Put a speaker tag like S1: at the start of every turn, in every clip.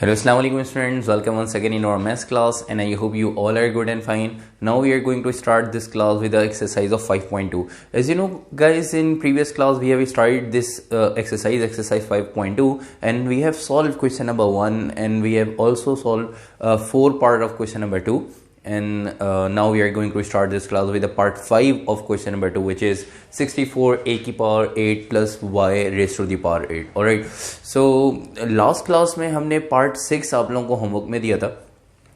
S1: Hello, Assalamu alaikum students. Welcome once again in our maths class, and I hope you all are good and fine. Now we are going to start this class with the exercise of 5.2. As you know, guys, in previous class we have started this exercise 5.2, and we have solved question number 1, and we have also solved 4 part of question number 2. And now we are going to start this class with the part 5 of question number 2, which is 64 a की power 8 plus y raised to the power 8. Alright, so last class में हमने part 6 आप लोगों को homework में दिया था.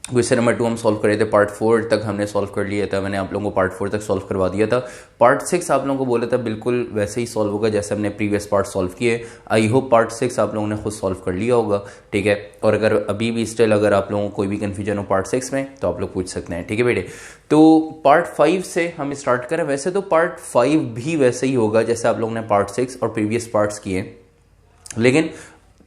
S1: Question number 2 हम सॉल्व कर रहे थे, पार्ट 4 तक हमने सॉल्व कर लिया था, मैंने आप लोगों को पार्ट 4 तक सॉल्व करवा दिया था. पार्ट 6 आप लोगों को बोला था बिल्कुल वैसे ही सॉल्व होगा जैसे हमने प्रीवियस पार्ट सॉल्व किए. आई होप पार्ट 6 आप लोगों ने खुद सॉल्व कर लिया होगा, ठीक है. और अगर अभी भी स्टिल अगर आप लोगों को कोई भी कन्फ्यूजन हो पार्ट 6 में तो आप लोग पूछ सकते हैं, ठीक है बेटे. तो पार्ट 5 से हम स्टार्ट करें. वैसे तो पार्ट 5 भी वैसे ही होगा जैसे आप लोगों ने पार्ट 6 और प्रीवियस पार्ट्स किए, लेकिन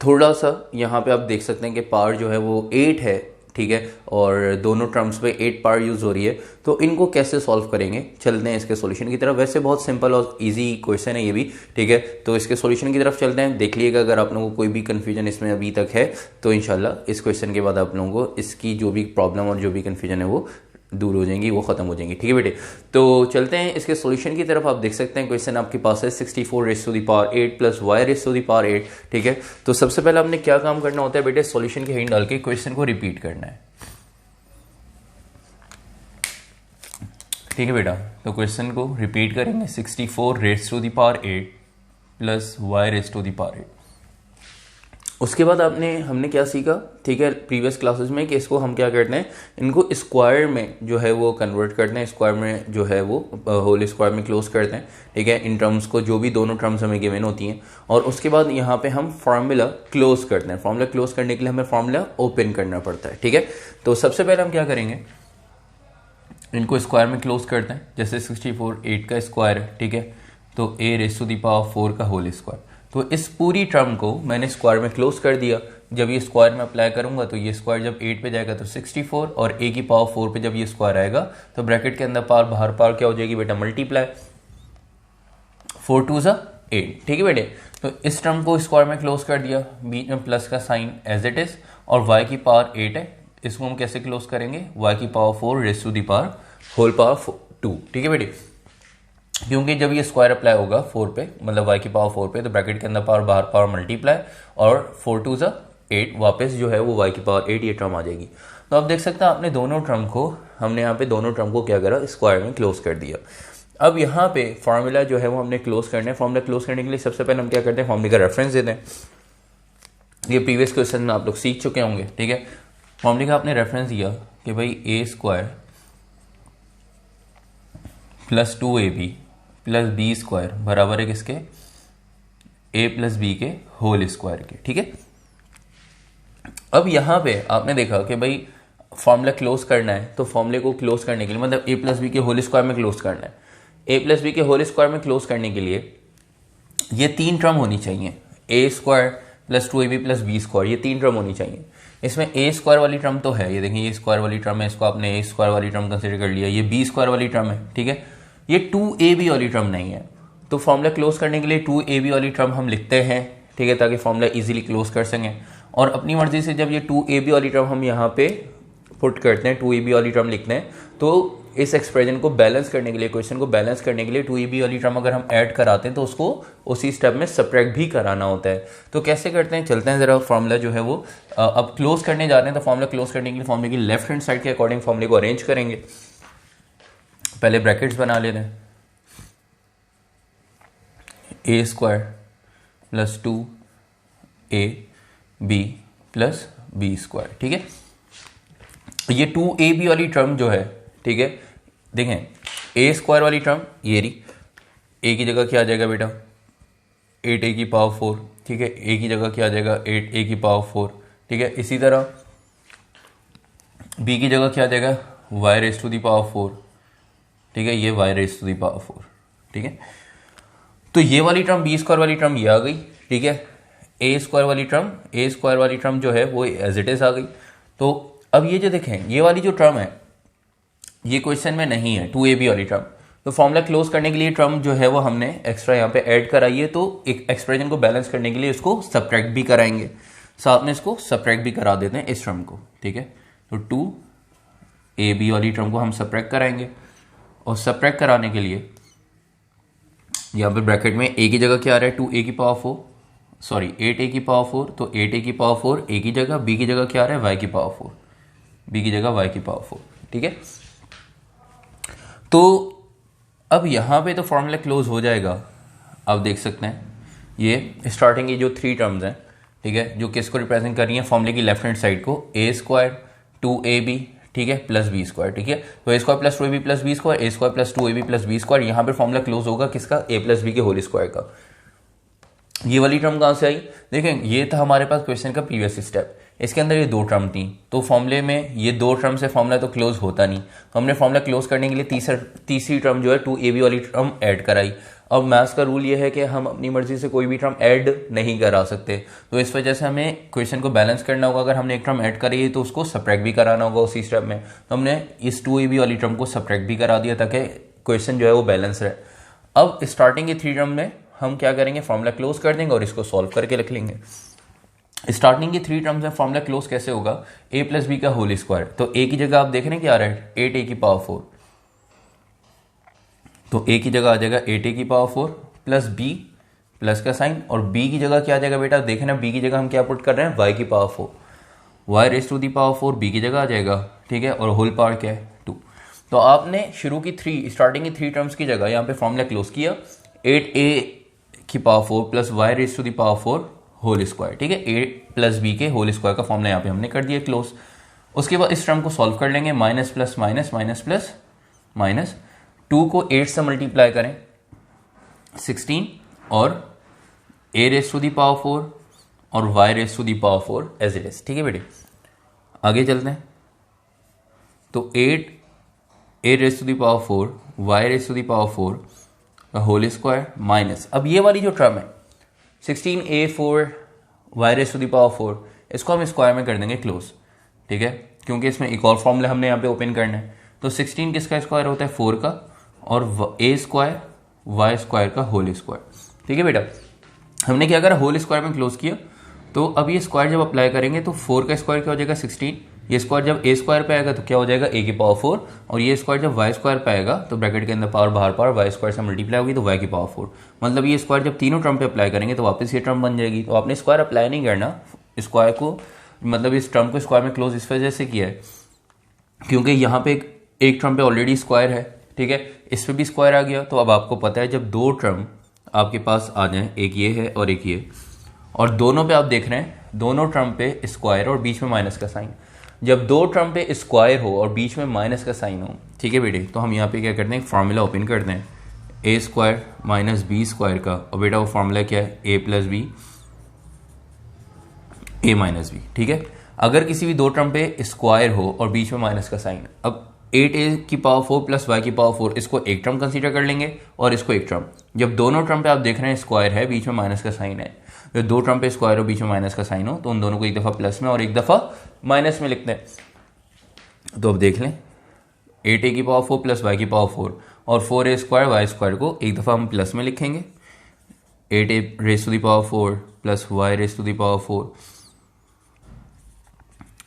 S1: थोड़ा सा यहाँ पे आप देख सकते हैं कि पावर जो है वो 8 है, ठीक है, और दोनों टर्म्स पे 8 पावर यूज हो रही है. तो इनको कैसे सॉल्व करेंगे, चलते हैं इसके सॉल्यूशन की तरफ. वैसे बहुत सिंपल और इजी क्वेश्चन है ये भी, ठीक है. तो इसके सॉल्यूशन की तरफ चलते हैं. देख लीजिएगा अगर आप लोगों को कोई भी कंफ्यूजन इसमें अभी तक है तो इंशाल्लाह इस क्वेश्चन के बाद आप लोगों को इसकी जो भी प्रॉब्लम और जो भी कंफ्यूजन है वो दूर हो जाएंगी, वो खत्म हो जाएंगी, ठीक है बेटे. तो चलते हैं इसके सॉल्यूशन की तरफ. आप देख सकते हैं क्वेश्चन आपके पास है 64 raise to the power 8 plus y raise to the power 8, ठीक है. तो सबसे पहले आपने क्या काम करना होता है बेटे, सॉल्यूशन के हिंट डाल के क्वेश्चन को रिपीट करना है, ठीक है बेटा. तो क्वेश्चन को रिपीट करेंगे 64 raise to the power 8 plus y raise to the power 8. उसके बाद हमने क्या सीखा, ठीक है, प्रीवियस क्लासेस में कि इसको हम क्या करते हैं, इनको स्क्वायर में जो है वो कन्वर्ट करते हैं, स्क्वायर में जो है वो होल स्क्वायर में क्लोज करते हैं, ठीक है, इन टर्म्स को जो भी दोनों टर्म्स हमें गिवन होती हैं. और उसके बाद यहाँ पे हम फार्मूला क्लोज करते हैं. फार्मूला क्लोज करने के लिए हमें फार्मूला ओपन करना पड़ता है, ठीक है. तो सबसे पहले हम क्या करेंगे, इनको स्क्वायर में क्लोज करते हैं. जैसे 64 8 का स्क्वायर है, ठीक है, तो a raise to the power 4 का होल स्क्वायर. तो इस पूरी टर्म को मैंने स्क्वायर में क्लोज कर दिया. जब ये स्क्वायर में अप्लाई करूंगा तो ये स्क्वायर जब 8 पे जाएगा तो 64, और a की पावर 4 पे जब ये स्क्वायर आएगा तो ब्रैकेट के अंदर पावर बाहर पावर क्या हो जाएगी बेटा, मल्टीप्लाई. 4 2 ज़ा 8, ठीक है बेटे. तो इस टर्म को स्क्वायर में क्लोज कर दिया, बीच में प्लस का साइन एज इट इज, और y की पावर 8 है, इसको हम कैसे क्लोज करेंगे, y की power 4 raise to the power whole power 2, ठीक है बेटे. क्योंकि जब ये स्क्वायर अप्लाई होगा 4 पे, मतलब y की पावर 4 पे, तो ब्रैकेट के अंदर पावर बाहर पावर मल्टीप्लाई, और 4 2 ज़ा 8, वापस जो है वो y की पावर 8 ये टर्म आ जाएगी. तो आप देख सकते हैं आपने दोनों टर्म को, हमने यहाँ पे दोनों टर्म को क्या करा, स्क्वायर में क्लोज कर दिया. अब यहाँ पे फार्मूला जो है वो हमने क्लोज करना है. फार्मूला क्लोज करने के लिए सबसे पहले हम क्या करते हैं, फार्मूले का रेफरेंस देते हैं. ये प्रीवियस क्वेश्चन में आप लोग सीख चुके होंगे, ठीक है. फार्मूले का आपने रेफरेंस दिया कि भाई a square plus 2ab plus b square बराबर है किसके, a प्लस बी के होल स्क्वायर के, ठीक है. अब यहां पे आपने देखा कि भाई फॉर्मूला क्लोज करना है, तो फॉर्मूले को क्लोज करने के लिए मतलब a प्लस बी के होल स्क्वायर में क्लोज करना है. a प्लस बी के होल स्क्वायर में क्लोज करने के लिए ये 3 टर्म होनी चाहिए, a square plus 2ab plus b square, ये 3 टर्म होनी चाहिए. इसमें a स्क्वायर वाली टर्म तो है, ये देखिए ये स्क्वायर वाली टर्म है, इसको आपने a स्क्वायर वाली टर्म कंसिडर कर लिया. ये b स्क्वायर वाली टर्म है, ठीक है, ये 2ab वाली टर्म नहीं है. तो फॉर्मूला क्लोज करने के लिए 2ab वाली टर्म हम लिखते हैं, ठीक है, ताकि फॉर्मूला इजीली क्लोज कर सकें. और अपनी मर्जी से जब ये 2ab वाली टर्म हम यहाँ पे पुट करते हैं, 2ab वाली टर्म लिखते हैं, तो इस एक्सप्रेशन को बैलेंस करने के लिए, क्वेश्चन को बैलेंस करने के लिए 2ab वाली टर्म अगर हम ऐड कराते हैं तो उसको उसी स्टेप में सब्ट्रैक्ट भी कराना होता है. तो कैसे करते हैं, चलते हैं जरा. फॉर्मूला जो है वो अब क्लोज करने जा रहे हैं, तो फॉर्मूला क्लोज करने के लिए फॉर्मूले की लेफ्ट हैंड साइड के अकॉर्डिंग फॉर्मूले को अरेंज करेंगे. पहले ब्रैकेट्स बना लेते हैं, a square plus 2ab plus b square, ठीक है. ये 2ab वाली टर्म जो है, ठीक है, देखें a स्क्वायर वाली टर्म ये रही, a की जगह क्या आ जाएगा बेटा, 8a की पावर 4, ठीक है, a की जगह क्या आ जाएगा, 8a की पावर 4, ठीक है. इसी तरह b की जगह क्या आ जाएगा, y raise to the power 4, ठीक है, ये y raise to the power 4, ठीक है. तो ये वाली टर्म b स्क्वायर वाली टर्म ये आ गई, ठीक है. a स्क्वायर वाली टर्म जो है वो एज इट इज आ गई. तो अब ये जो देखें ये वाली जो टर्म है ये क्वेश्चन में नहीं है, 2ab वाली टर्म. तो फॉर्मूला क्लोज करने के लिए टर्म जो है वो हमने एक्स्ट्रा यहाँ पे ऐड कराई है, तो एक एक्सप्रेशन को बैलेंस करने के लिए उसको सब्ट्रैक्ट भी कराएंगे. साथ में इसको सब्ट्रैक्ट भी करा देते हैं इस टर्म को, ठीक है। तो 2ab वाली टर्म को हम सब्ट्रैक्ट कराएंगे, और सब्ट्रैक्ट कराने के लिए यहाँ पे ब्रैकेट में a की जगह क्या आ रहा है, 2a की पावर 4, सॉरी 8a की पावर 4, तो 8a की पावर 4 a की जगह, b की जगह क्या आ रहा है, y की पावर 4, b की जगह y की पावर 4, ठीक है। तो अब यहाँ पे तो फॉर्मूला क्लोज हो जाएगा, आप देख सकते हैं ये स्टार्टिंग की जो 3 टर्म्स हैं, ठीक है, जो किसको रिप्रेजेंट कर रही है, फॉर्मूले की लेफ्ट हैंड साइड को, a स्क्वायर 2ab, ठीक है, प्लस बी स्क्वायर, ठीक है। तो a square plus 2ab plus b square, a square plus 2ab plus b square, यहाँ पे फॉर्मूला क्लोज होगा किसका, a प्लस बी के होल स्क्वायर का। ये वाली टर्म कहाँ से आई, देखें ये था हमारे पास क्वेश्चन का प्रीवियस स्टेप, इसके अंदर ये 2 टर्म थी, तो फॉर्मूले में ये 2 टर्म से फॉर्मूला तो क्लोज होता नहीं, तो हमने फॉर्मूला क्लोज करने के लिए तीसरी टर्म जो है 2ab वाली टर्म ऐड कराई। अब मैथ्स का रूल ये है कि हम अपनी मर्जी से कोई भी टर्म ऐड नहीं करा सकते, तो इस वजह से हमें क्वेश्चन को बैलेंस करना होगा। अगर हमने एक टर्म ऐड करी है तो उसको सब्ट्रैक्ट भी कराना होगा उसी स्टेप में, तो हमने इस 2ab वाली टर्म को सब्ट्रैक्ट भी करा दिया ताकि क्वेश्चन जो है वो बैलेंस रहे। अब स्टार्टिंग की 3 टर्म में हम क्या करेंगे, फॉर्मूला क्लोज कर देंगे और इसको सॉल्व करके रख लेंगे। स्टार्टिंग की 3 टर्म्स में फॉर्मूला क्लोज कैसे होगा, a प्लस बी का होल स्क्वायर, तो a की जगह आप देख रहे हैं क्या आ रहा है, 8a की पावर 4, तो a की जगह आ जाएगा 8a की पावर 4 प्लस b प्लस का साइन, और b की जगह क्या आ जाएगा बेटा, देखें ना b की जगह हम क्या पुट कर रहे हैं, y की power 4, y raise to the power 4 b की जगह आ जाएगा, ठीक है, और होल पावर क्या है 2। तो आपने शुरू की स्टार्टिंग की 3 टर्म्स की जगह यहाँ पे फॉर्मूला क्लोज किया, 8a की power 4 plus y raise to the power 4 whole square, ठीक है, a प्लस बी के होल स्क्वायर का फॉर्मूला यहाँ पे हमने कर दिया क्लोज। उसके बाद इस टर्म को सॉल्व कर लेंगे, minus plus minus minus plus minus, 2 को 8 से मल्टीप्लाई करें 16, और a raise to the power 4 और y raise to the power 4 as it is, ठीक है बेटे। आगे चलते हैं, तो 8 a raise to the power 4 y raise to the power 4 का होल स्क्वायर माइनस, अब ये वाली जो टर्म है 16a4 y raise to the power 4, इसको हम स्क्वायर में कर देंगे क्लोज, ठीक है, क्योंकि इसमें एक और फॉर्मूला हमने यहाँ पे ओपन करना है। तो 16 किसका स्क्वायर होता है, 4 का, और a स्क्वायर y स्क्वायर का होल स्क्वायर, ठीक है बेटा। हमने क्या करा, होल स्क्वायर में क्लोज किया, तो अब ये स्क्वायर जब अप्लाई करेंगे तो 4 का स्क्वायर क्या हो जाएगा 16, ये स्क्वायर जब a स्क्वायर पे आएगा तो क्या हो जाएगा a की पावर 4, और ये स्क्वायर जब y स्क्वायर पे आएगा तो ब्रैकेट के अंदर पावर बाहर पावर y स्क्वायर से मल्टीप्लाई होगी तो y की पावर 4, मतलब ये स्क्वायर जब तीनों टर्म पे अप्लाई करेंगे तो वापस ये टर्म बन जाएगी। तो आपने स्क्वायर अप्लाई नहीं करना, स्क्वायर को मतलब इस टर्म को स्क्वायर में क्लोज इस वजह से किया है क्योंकि यहाँ पे एक टर्म पे ऑलरेडी स्क्वायर है, ठीक है, इस पे भी स्क्वायर आ गया। तो अब आपको पता है जब 2 टर्म आपके पास आ जाए, एक ये है और एक ये, और दोनों पे आप देख रहे हैं दोनों टर्म पे स्क्वायर और बीच में माइनस का साइन, जब 2 टर्म पे स्क्वायर हो और बीच में माइनस का साइन हो, ठीक है बेटे, तो हम यहाँ पे क्या करते हैं, फॉर्मूला ओपन करते हैं a square minus b square का, और बेटा वो फॉर्मूला क्या है, a plus b a minus b, ठीक है। अगर किसी भी 2 टर्म पे स्क्वायर हो और बीच में माइनस का साइन, अब 8a की पावर 4 प्लस y की पावर 4, इसको एक टर्म कंसीडर कर लेंगे और इसको एक टर्म। जब दोनों टर्म पे आप देख रहे हैं स्क्वायर है, बीच में माइनस का साइन है, तो 2 टर्म पे स्क्वायर हो बीच में माइनस का साइन हो, तो उन दोनों को एक दफ़ा प्लस में और एक दफ़ा माइनस में लिखते हैं। तो अब देख लें 8a की पावर 4 प्लस y की पावर 4 और 4a स्क्वायर y स्क्वायर को एक दफ़ा हम प्लस में लिखेंगे, 8a raise to the power 4 plus y raise to the power 4,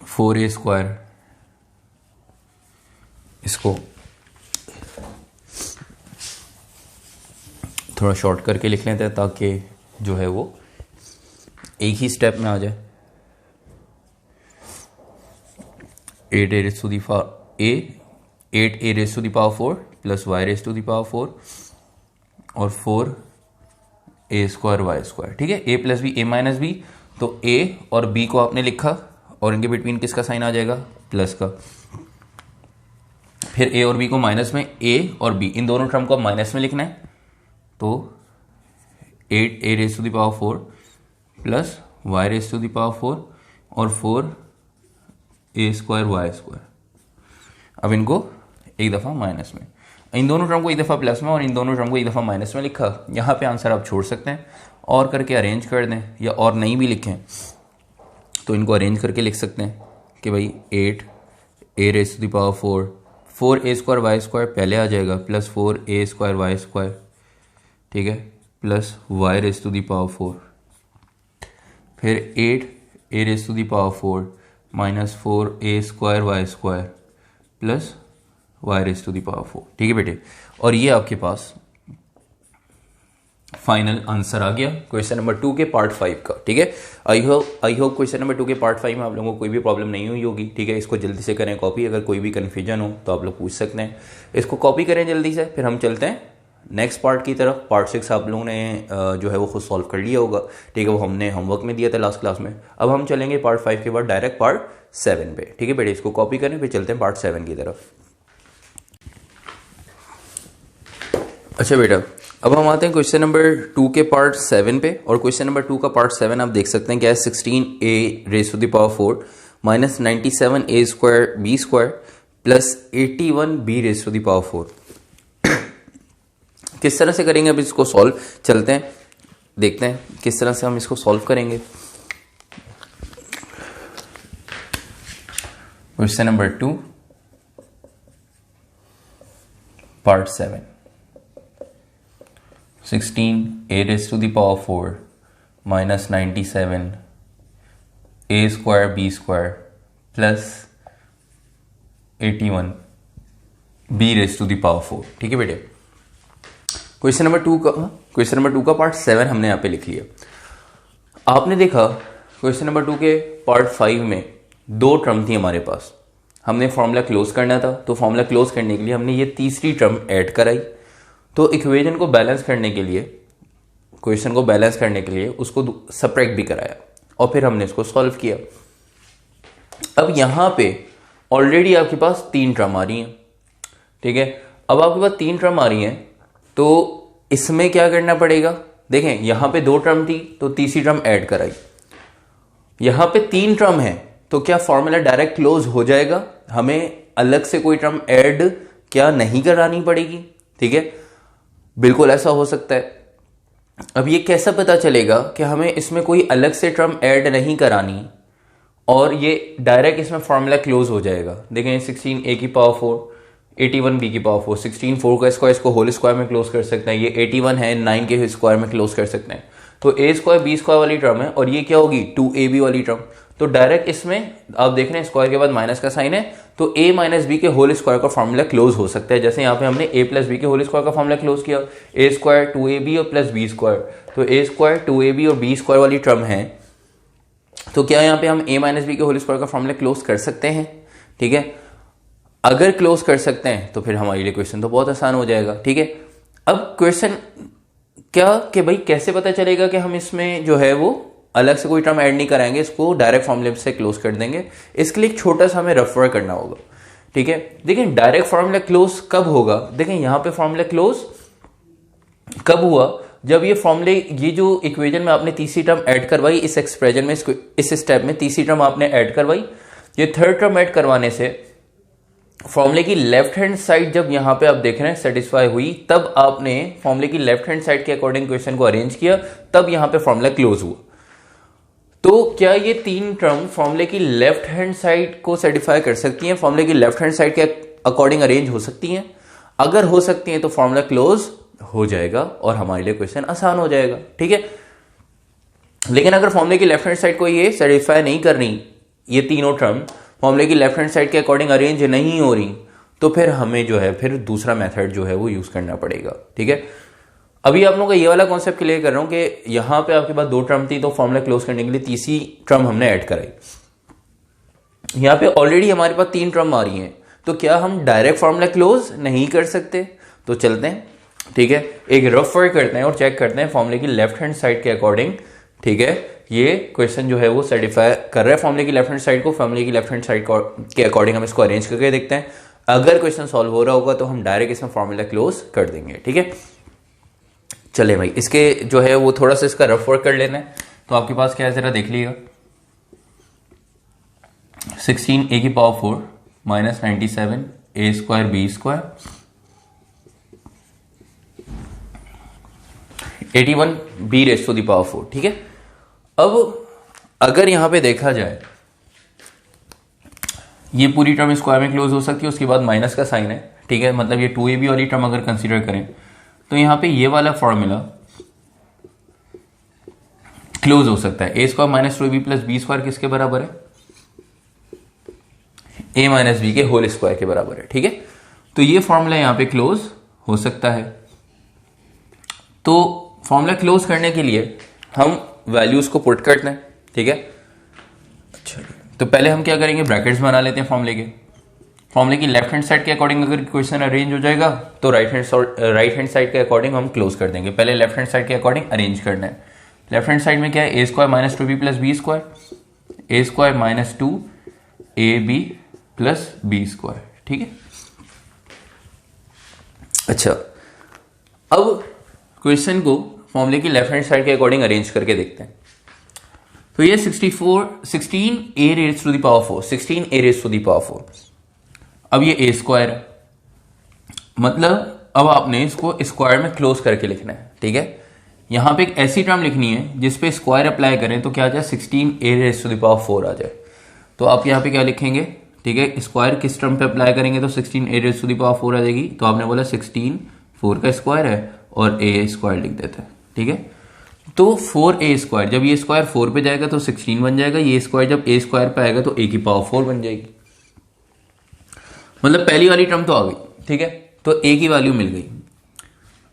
S1: 4a square, इसको थोड़ा शॉर्ट करके लिख लेते हैं ताकि जो है वो एक ही स्टेप में आ जाए। 8a raise to the power 8a raise to the power 4 plus y raise to the power 4 और 4a स्क्वायर y स्क्वायर, ठीक है, a plus b a minus b, तो a और b को आपने लिखा और इनके बिटवीन किसका साइन आ जाएगा, प्लस का। फिर a और b को माइनस में, a और b इन दोनों टर्म को माइनस में लिखना है, तो 8a raise to the power 4 plus y raise to the power 4 और 4a स्क्वायर y स्क्वायर। अब इनको एक दफ़ा माइनस में, इन दोनों टर्म को एक दफ़ा प्लस में और इन दोनों टर्म को एक दफ़ा माइनस में लिखा। यहाँ पे आंसर आप छोड़ सकते हैं और करके अरेंज कर दें, या और नहीं भी लिखें तो इनको अरेंज करके लिख सकते हैं कि भाई 8a raise to the power 4a square y square पहले आ जाएगा plus 4a square y square, ठीक है, plus y raise to the power 4, फिर a raise to the power 4 minus 4a² y² plus y raise to the power 4। ठीक है बेटे, और ये आपके पास फाइनल आंसर आ गया क्वेश्चन नंबर 2 के पार्ट 5 का। ठीक है, आई होप क्वेश्चन नंबर 2 के पार्ट 5 में आप लोगों को कोई भी प्रॉब्लम नहीं हुई होगी। ठीक है, इसको जल्दी से करें कॉपी, अगर कोई भी कन्फ्यूजन हो तो आप लोग पूछ सकते हैं। इसको कॉपी करें जल्दी से, फिर हम चलते हैं नेक्स्ट पार्ट की तरफ। पार्ट 6 आप लोगों ने जो है वो खुद सॉल्व कर लिया होगा। ठीक है, वो हमने होमवर्क में दिया था लास्ट क्लास में। अब हम चलेंगे पार्ट 5 के बाद डायरेक्ट पार्ट 7 पे। ठीक है बेटे, इसको कॉपी करें, फिर चलते हैं पार्ट 7 की तरफ। अच्छा बेटा, अब हम आते हैं क्वेश्चन नंबर 2 के पार्ट 7 पे। और क्वेश्चन नंबर 2 का पार्ट 7 आप देख सकते हैं क्या है, 16a raise to the power 4 minus 97a² b² plus 81b raise to the power 4। किस तरह से करेंगे अब इसको सॉल्व, चलते हैं देखते हैं किस तरह से हम इसको सॉल्व करेंगे। Question number 2 part 7, 16a raised to the power 4 minus 97a² b² plus 81b raised to the power 4। ठीक है बेटे, क्वेश्चन नंबर 2 का पार्ट 7 हमने यहाँ पे लिख लिया। आपने देखा क्वेश्चन नंबर 2 के पार्ट 5 में 2 टर्म थी हमारे पास, हमने फॉर्मूला क्लोज करना था। तो फॉर्मूला क्लोज करने के लिए हमने ये तीसरी टर्म ऐड कराई। तो इक्वेशन को बैलेंस करने के लिए, क्वेश्चन को बैलेंस करने के लिए उसको सब्ट्रैक्ट भी कराया और फिर हमने इसको सॉल्व किया। अब यहां पे ऑलरेडी आपके पास 3 टर्म आ रही हैं। ठीक है, अब आपके पास 3 टर्म आ रही हैं तो इसमें क्या करना पड़ेगा, देखें यहां पे 2 टर्म थी तो तीसरी टर्म ऐड कराई। यहां पे 3 टर्म है तो क्या फॉर्मूला डायरेक्ट क्लोज हो जाएगा, हमें अलग से कोई टर्म ऐड क्या नहीं करानी पड़ेगी। ठीक है, बिल्कुल ऐसा हो सकता है। अब ये कैसा पता चलेगा कि हमें इसमें कोई अलग से टर्म ऐड नहीं करानी और ये डायरेक्ट इसमें फॉर्मूला क्लोज हो जाएगा। देखें 16a की पावर 4 81b की पावर 4, 16 4 का स्क्वायर इसको होल स्क्वायर में क्लोज कर सकते हैं। ये 81 है 9 के स्क्वायर में क्लोज कर सकते हैं। तो a² b² वाली टर्म है और ये क्या होगी 2ab वाली टर्म। तो डायरेक्ट इसमें आप देख रहे हैं स्क्वायर के बाद माइनस का साइन है तो a माइनस बी के होल स्क्वायर का फॉर्मूला क्लोज हो सकता है। जैसे यहाँ पे हमने a प्लस बी के होल स्क्वायर का फॉर्मूला क्लोज किया, a² 2ab और प्लस b²। तो a² 2ab और b² वाली टर्म है तो क्या यहाँ पे हम a माइनस बी के होल स्क्वायर का फॉर्मूला क्लोज कर सकते हैं। ठीक है, अगर क्लोज कर सकते हैं तो फिर हमारे लिए क्वेश्चन तो बहुत आसान हो जाएगा। ठीक है, अब क्वेश्चन क्या कि भाई कैसे पता चलेगा कि हम इसमें जो है वो अलग से कोई टर्म ऐड नहीं कराएंगे, इसको डायरेक्ट फॉर्मूले से क्लोज कर देंगे। इसके लिए एक छोटा सा हमें रफ वर्क करना होगा। ठीक है, देखिए डायरेक्ट फॉर्मूला क्लोज कब होगा, देखिए यहां पे फॉर्मूला क्लोज कब हुआ, जब ये फॉर्मूले ये जो इक्वेशन में आपने तीसरी टर्म ऐड करवाई, इस एक्सप्रेशन में इस स्टेप में तीसरी टर्म आपने ऐड करवाई। ये थर्ड टर्म ऐड करवाने से फॉर्मूले की लेफ्ट हैंड साइड जब यहां पे आप देख रहे हैं सेटिस्फाई हुई, तब आपने फॉर्मूले की लेफ्ट हैंड साइड के अकॉर्डिंग क्वेश्चन को अरेंज किया, तब यहां पे फॉर्मूला क्लोज हुआ। तो क्या ये 3 टर्म फॉर्मूले की लेफ्ट हैंड साइड को सेटिस्फाई कर सकती हैं, फॉर्मूले की लेफ्ट हैंड साइड के अकॉर्डिंग अरेंज हो सकती हैं? अगर हो सकती हैं तो फॉर्मूला क्लोज हो जाएगा और हमारे लिए क्वेश्चन आसान हो जाएगा। ठीक है, लेकिन अगर फॉर्मूले की लेफ्ट हैंड साइड को ये सेटिस्फाई नहीं कर रही, ये तीनों टर्म फॉर्मूले की लेफ्ट हैंड साइड के अकॉर्डिंग अरेंज नहीं हो रही, तो फिर हमें जो है फिर दूसरा मेथड जो है वो यूज करना पड़ेगा। ठीक है, अभी आप लोगों का ये वाला कॉन्सेप्ट क्लियर कर रहा हूं कि यहां पे आपके पास 2 टर्म थी तो फॉर्मूला क्लोज करने के लिए तीसरी टर्म हमने ऐड कराई। यहां पे ऑलरेडी हमारे पास 3 टर्म आ रही हैं, तो क्या हम डायरेक्ट फॉर्मूला क्लोज नहीं कर सकते? तो चलते हैं, ठीक है, एक रफ वर्क करते हैं और चेक करते हैं फॉर्मूले की लेफ्ट हैंड साइड के अकॉर्डिंग। ठीक है, ये क्वेश्चन जो है वो सेटिस्फाई कर रहा है फॉर्मूले की लेफ्ट हैंड साइड को। फॉर्मूले की लेफ्ट हैंड साइड के अकॉर्डिंग हम इसको अरेंज करके देखते हैं। अगर क्वेश्चन सॉल्व हो रहा होगा तो हम डायरेक्ट इसमें फॉर्मूला क्लोज कर देंगे। ठीक है, चले भाई, इसके जो है वो थोड़ा सा इसका रफ वर्क कर लेना है। तो आपके पास क्या है जरा देख लीजिएगा, 16a की power 4 minus 97a² b² 81b raise to the power 4। ठीक है, अब अगर यहां पे देखा जाए ये पूरी टर्म स्क्वायर में क्लोज हो सकती है, उसके बाद माइनस का साइन है। ठीक है, मतलब ये 2ab वाली टर्म अगर कंसीडर करें तो यहां पे ये वाला फॉर्मूला क्लोज हो सकता है। A square minus 2ab plus b square किसके बराबर है? ए माइनस बी के होल स्क्वायर के बराबर है। ठीक है, तो ये फॉर्मूला यहां पे क्लोज हो सकता है। तो फॉर्मूला क्लोज करने के लिए हम वैल्यूज को पुट करते हैं। ठीक है, अच्छा, तो पहले हम क्या करेंगे, ब्रैकेट्स बना लेते हैं फॉर्मूले के। फॉर्मूले की लेफ्ट हैंड साइड के अकॉर्डिंग अगर क्वेश्चन अरेंज हो जाएगा तो राइट हैंड साइड के अकॉर्डिंग हम क्लोज कर देंगे। पहले लेफ्ट हैंड साइड के अकॉर्डिंग अरेंज करना है। लेफ्ट हैंड साइड में क्या है, a square minus 2b plus b square, a square minus 2ab plus b square. ठीक है, अच्छा, अब क्वेश्चन को फॉर्मूले की लेफ्ट हैंड साइड के अकॉर्डिंग अरेंज करके देखते हैं। तो ये 16a raise to the power 4, 16a raise to the power 4। अब ये a स्क्वायर है, मतलब अब आपने इसको स्क्वायर में क्लोज करके लिखना है। ठीक है, यहां पे एक ऐसी टर्म लिखनी है जिसपे स्क्वायर अप्लाई करें तो क्या आ जाए, 16a raise to the power 4 आ जाए। तो आप यहां पे क्या लिखेंगे, ठीक है, स्क्वायर किस टर्म पे अप्लाई करेंगे तो 16a raise to the power 4 आ जाएगी। तो आपने बोला 16 4 का स्क्वायर है और a स्क्वायर लिख देते हैं। ठीक है, तो 4a स्क्वायर, जब ये स्क्वायर 4 पे जाएगा तो 16 बन जाएगा, ये स्क्वायर जब a स्क्वायर पे आएगा तो a की पावर 4 बन जाएगी। मतलब पहली वाली टर्म तो आ गई। ठीक है, तो a की वैल्यू मिल गई।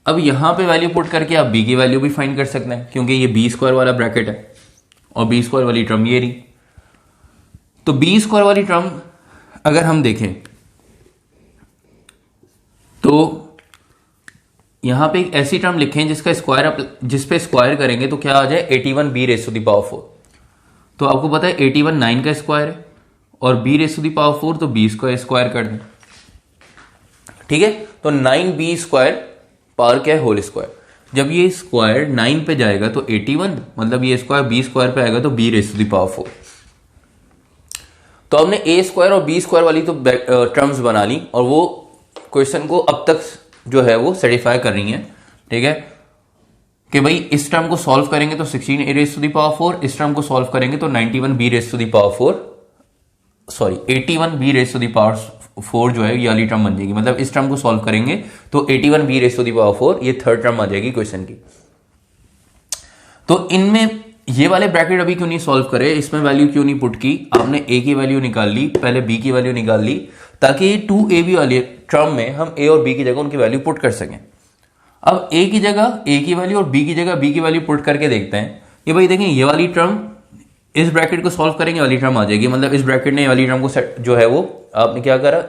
S1: अब यहां पे वैल्यू पुट करके आप b की वैल्यू भी फाइंड कर सकते हैं, क्योंकि ये b स्क्वायर वाला ब्रैकेट है और b स्क्वायर वाली टर्म ये रही। तो b स्क्वायर वाली टर्म अगर हम देखें तो यहां पे एक ऐसी टर्म लिखें जिसका स्क्वायर, जिसपे स्क्वायर करेंगे तो क्या आ जाए, 81b raise to the power 4। तो आपको पता है 81 9 का स्क्वायर है और b raise to the power 4, तो b स्क्वायर स्क्वायर कर दें। ठीक है, तो 9b स्क्वायर पावर क्या है, होल स्क्वायर। जब ये स्क्वायर 9 पे जाएगा तो 81, मतलब ये स्क्वायर b स्क्वायर पे आएगा तो b raise to the power 4। तो हमने a स्क्वायर और b स्क्वायर वाली तो टर्म्स बना ली और वो क्वेश्चन को अब तक जो है वो सेटिस्फाई कर रही है। ठीक है, कि भाई इस टर्म को सॉल्व करेंगे तो 16a raise to the power 4, इस टर्म को सॉल्व करेंगे तो 91b raise to the power 4, sorry 81b raise to the power 4 जो है ये वाली टर्म बन जाएगी। मतलब इस टर्म को सॉल्व करेंगे तो 81b raise to the power 4, ये थर्ड टर्म आ जाएगी क्वेश्चन की। तो इनमें ये वाले ब्रैकेट अभी क्यों नहीं सॉल्व करे, इसमें वैल्यू क्यों नहीं पुट की, आपने a की वैल्यू निकाल ली, पहले b की वैल्यू निकाल ली, ताकि 2ab वाली टर्म में हम a और b की जगह उनकी वैल्यू पुट कर सकें। अब a की जगह a की वैल्यू और b की जगह b की वैल्यू पुट करके देखते हैं। ये भाई देखें, ये वाली टर्म इस ब्रैकेट को सॉल्व करेंगे वाली टर्म आ जाएगी। मतलब इस ब्रैकेट ने वाली टर्म को जो है वो आपने क्या करा,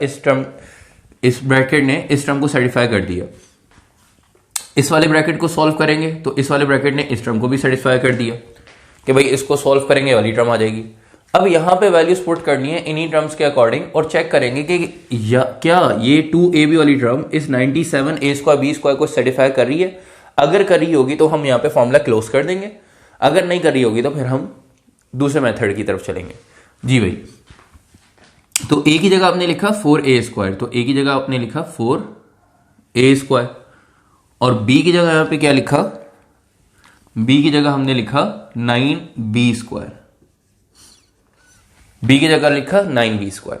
S1: इस ब्रैकेट ने इस टर्म को सेटिस्फाई कर दिया। इस वाले ब्रैकेट को सॉल्व करेंगे तो इस वाले ब्रैकेट ने इस टर्म को भी सेटिस्फाई कर दिया कि भाई इसको सॉल्व करेंगे वाली टर्म आ जाएगी। अब यहां पे वैल्यूज पुट करनी है इन्हीं टर्म्स के अकॉर्डिंग और चेक करेंगे कि क्या ये 2ab वाली टर्म इस 97a स्क्वायर b स्क्वायर को सेटिस्फाई कर रही है। अगर कर रही होगी तो हम यहाँ पे फॉर्मूला क्लोज कर देंगे, अगर नहीं कर रही होगी तो फिर हम दूसरे मेथड की तरफ चलेंगे। जी भाई, तो a की जगह आपने लिखा 4a स्क्वायर, तो a की जगह आपने लिखा 4a स्क्वायर और b की जगह यहां पे क्या लिखा, b की जगह हमने लिखा 9b स्क्वायर, b की जगह लिखा 9b स्क्वायर।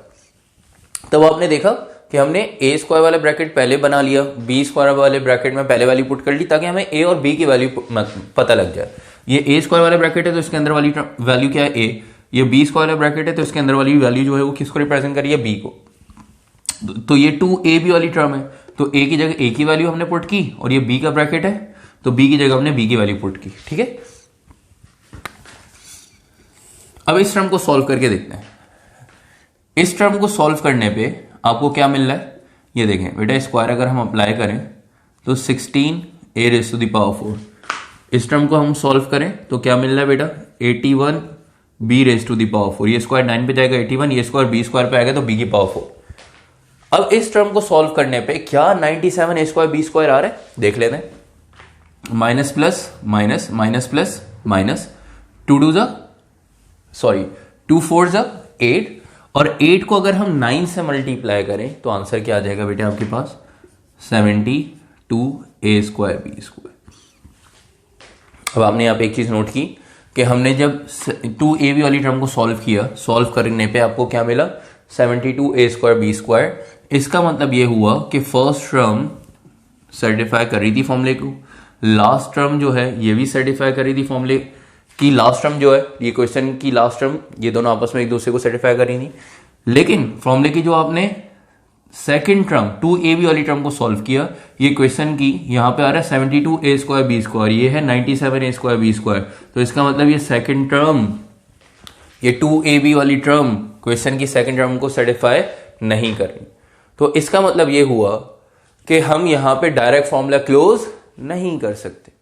S1: तब आपने देखा कि हमने a स्क्वायर वाला ब्रैकेट पहले बना लिया, b स्क्वायर वाले ब्रैकेट में पहले वैल्यू पुट कर ली ताकि हमें a और b की वैल्यू पता लग जाए। ये a स्क्वायर वाला ब्रैकेट है तो इसके अंदर वाली वैल्यू क्या है, a। ये b स्क्वायर वाला ब्रैकेट है तो इसके अंदर वाली वैल्यू जो है वो किसको रिप्रेजेंट कर रही है, b को। तो ये 2ab वाली टर्म है तो a की जगह a की वैल्यू हमने पुट की और ये b का ब्रैकेट है तो b की जगह हमने b की वैल्यू पुट की। ठीक है, अब इस टर्म को सॉल्व करके देखते हैं। इस टर्म को सॉल्व करने पे आपको क्या मिल रहा है, ये देखें बेटा, स्क्वायर अगर हम अप्लाई करें तो 16a raise to the power 4, इस टर्म को हम सॉल्व करें तो क्या मिल रहा है बेटा, 81b raise to the power 4, ये स्क्वायर 9 पे जाएगा 81, ये स्क्वायर b स्क्वायर पे आएगा तो b की पावर 4। अब इस टर्म को सॉल्व करने पे क्या 97a स्क्वायर b स्क्वायर आ रहा है, देख लेते हैं। Minus plus minus, minus plus minus, 2 4 जा 8 और 8 को अगर हम 9 से मल्टीप्लाई करें तो आंसर क्या आ जाएगा बेटे आपके पास, 72a स्क्वायर b स्क्वायर। अब आपने यहाँ पे एक चीज नोट की कि हमने जब 2ab वाली टर्म को सॉल्व किया, सॉल्व करने पे आपको क्या मिला, 72a स्क्वायर b स्क्वायर। इसका मतलब ये हुआ कि फर्स्ट टर्म सर्टिफाई कर रही थी फॉर्मूले को, लास्ट टर्म जो है ये भी सर्टिफाई कर रही थी फॉर्मूले की लास्ट टर्म जो है, ये क्वेश्चन की लास्ट टर्म, ये दोनों आपस में एक दूसरे को सेटिस्फाई करेंगी। लेकिन फॉर्मूले की जो आपने सेकंड टर्म 2ab वाली टर्म को सॉल्व किया, ये क्वेश्चन की यहां पे आ रहा है 72a² b², ये है 97a² b²। तो इसका मतलब ये सेकंड टर्म, ये 2ab वाली टर्म क्वेश्चन की सेकंड टर्म को सेटिस्फाई नहीं कर रही। तो इसका मतलब ये हुआ कि हम यहां पे डायरेक्ट फॉर्मूला क्लोज नहीं कर सकते।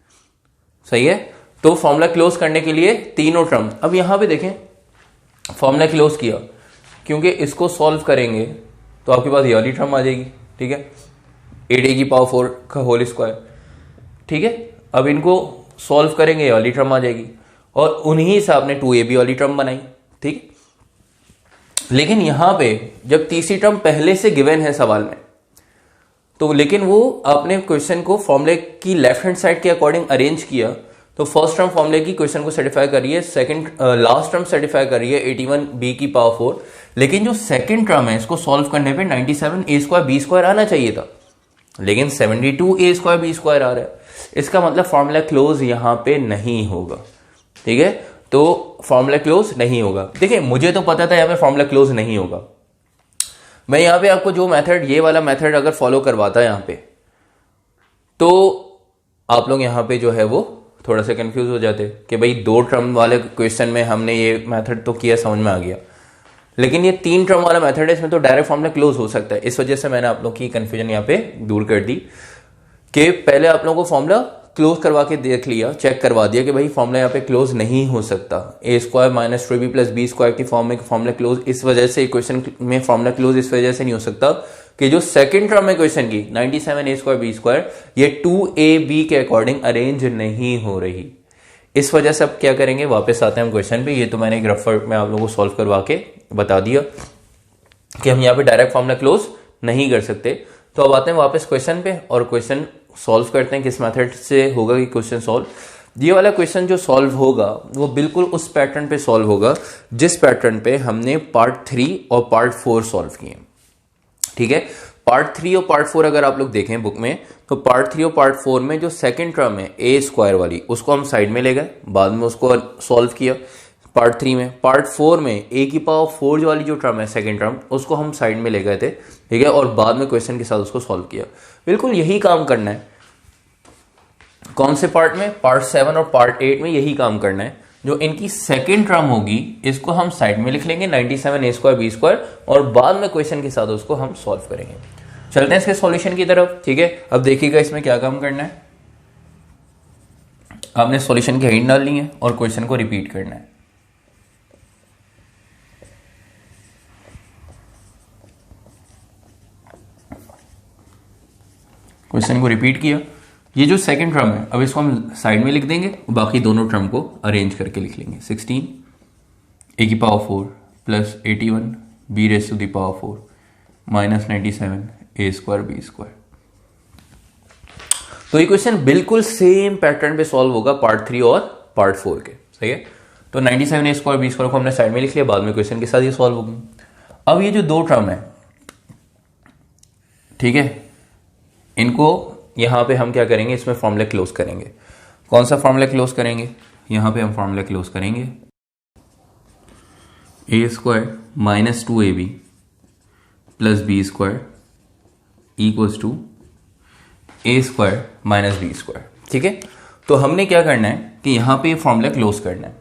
S1: सही है। तो फॉर्मूला क्लोज करने के लिए तीनों टर्म, अब यहां पे देखें फॉर्मूला क्लोज किया, क्योंकि इसको सॉल्व करेंगे तो आपके पास ये वाली टर्म आ जाएगी। ठीक है, 8a⁴ का होल स्क्वायर। ठीक है, अब इनको सॉल्व करेंगे, ये वाली टर्म आ जाएगी, और उन्हीं से आपने 2ab वाली टर्म बनाई। ठीक, लेकिन यहां पे जब तीसरी टर्म पहले से गिवन है सवाल में, तो लेकिन वो आपने क्वेश्चन को फॉर्मूले की लेफ्ट हैंड साइड के अकॉर्डिंग अरेंज किया, तो फर्स्ट टर्म फॉर्मूले की क्वेश्चन को सेटिस्फाई कर रही है, सेकंड लास्ट टर्म सेटिस्फाई कर रही है 81b⁴, लेकिन जो सेकंड टर्म है इसको सॉल्व करने पे 97a² b² आना चाहिए था, लेकिन 72a² b² आ रहा है। इसका मतलब फॉर्मूला क्लोज यहां पे नहीं होगा। ठीक है, तो फॉर्मूला क्लोज नहीं होगा। देखिए मुझे तो पता था यहां पे फॉर्मूला क्लोज नहीं होगा। मैं यहां पे आपको जो मेथड, ये वाला मेथड अगर फॉलो करवाता यहां पे, तो आप लोग यहां पे जो है वो थोड़ा सा कंफ्यूज हो जाते कि भाई दो टर्म वाले क्वेश्चन में हमने ये मेथड तो किया, समझ में आ गया, लेकिन ये तीन टर्म वाला मेथड है, इसमें तो डायरेक्ट फॉर्मूला क्लोज हो सकता है। इस वजह से मैंने आप लोग की कंफ्यूजन यहाँ पे दूर कर दी कि पहले आप लोगों को फॉर्मूला क्लोज करवा के देख लिया, चेक करवा दिया कि भाई फॉर्मूला यहाँ पे क्लोज नहीं हो सकता। a² - 3b + b² की फॉर्म में फॉर्मूला क्लोज इस वजह से, क्वेश्चन में फॉर्मूला क्लोज इस वजह से नहीं हो सकता कि जो सेकंड टर्म है क्वेश्चन की 97a² b², ये 2ab के अकॉर्डिंग अरेंज नहीं हो रही। इस वजह से अब क्या करेंगे, वापस आते हैं हम क्वेश्चन पे। ये तो मैंने एक रफ में आप लोगों को सॉल्व करवा के बता दिया कि हम यहाँ पे डायरेक्ट फॉर्मूला क्लोज नहीं कर सकते। तो अब आते हैं वापस क्वेश्चन पे और क्वेश्चन सॉल्व करते हैं। किस मेथड से होगा कि क्वेश्चन सॉल्व, ये वाला क्वेश्चन जो सॉल्व होगा वो बिल्कुल उस पैटर्न पे सॉल्व होगा जिस पैटर्न पे हमने पार्ट 3 और पार्ट 4 सॉल्व किए। ठीक है, पार्ट 3 और पार्ट 4 अगर आप लोग देखें बुक में, तो पार्ट 3 और पार्ट 4 में जो सेकंड टर्म है a² वाली, उसको हम साइड में ले गए, बाद में उसको सॉल्व किया पार्ट 3 में। पार्ट 4 में a⁴ वाली जो टर्म है सेकंड टर्म, उसको हम साइड में ले गए थे। ठीक है, और बाद में क्वेश्चन के साथ उसको सॉल्व किया। बिल्कुल यही काम करना है। कौन से पार्ट में, पार्ट 7 और पार्ट 8 में यही काम करना है। जो इनकी सेकंड टर्म होगी इसको हम साइड में लिख लेंगे 97a² b², और बाद में क्वेश्चन के साथ उसको हम सॉल्व करेंगे। चलते हैं इसके सॉल्यूशन की तरफ। ठीक है, अब देखिएगा इसमें क्या काम करना है। आपने सॉल्यूशन की हेडिंग डालनी है और क्वेश्चन को रिपीट करना है। क्वेश्चन को रिपीट किया, ये जो सेकंड टर्म है अब इसको हम साइड में लिख देंगे, बाकी दोनों टर्म को अरेंज करके लिख लेंगे। 16 a⁴ + 81 b⁴ -97 a² b²। तो ये क्वेश्चन बिल्कुल सेम पैटर्न पे सॉल्व होगा पार्ट 3 और पार्ट 4 के। सही है, तो 97 a² b² को हमने साइड में लिख लिया, बाद में क्वेश्चन के साथ ये सॉल्व होगी। अब ये जो दो टर्म है, ठीक है, इनको यहां पे हम क्या करेंगे, इसमें फॉर्मूला क्लोज करेंगे। कौन सा फॉर्मूला क्लोज करेंगे, यहां पे हम फॉर्मूला क्लोज करेंगे a² - 2ab + b² = a² - b²। ठीक है, तो हमने क्या करना है कि यहां पे फॉर्मूला क्लोज करना है।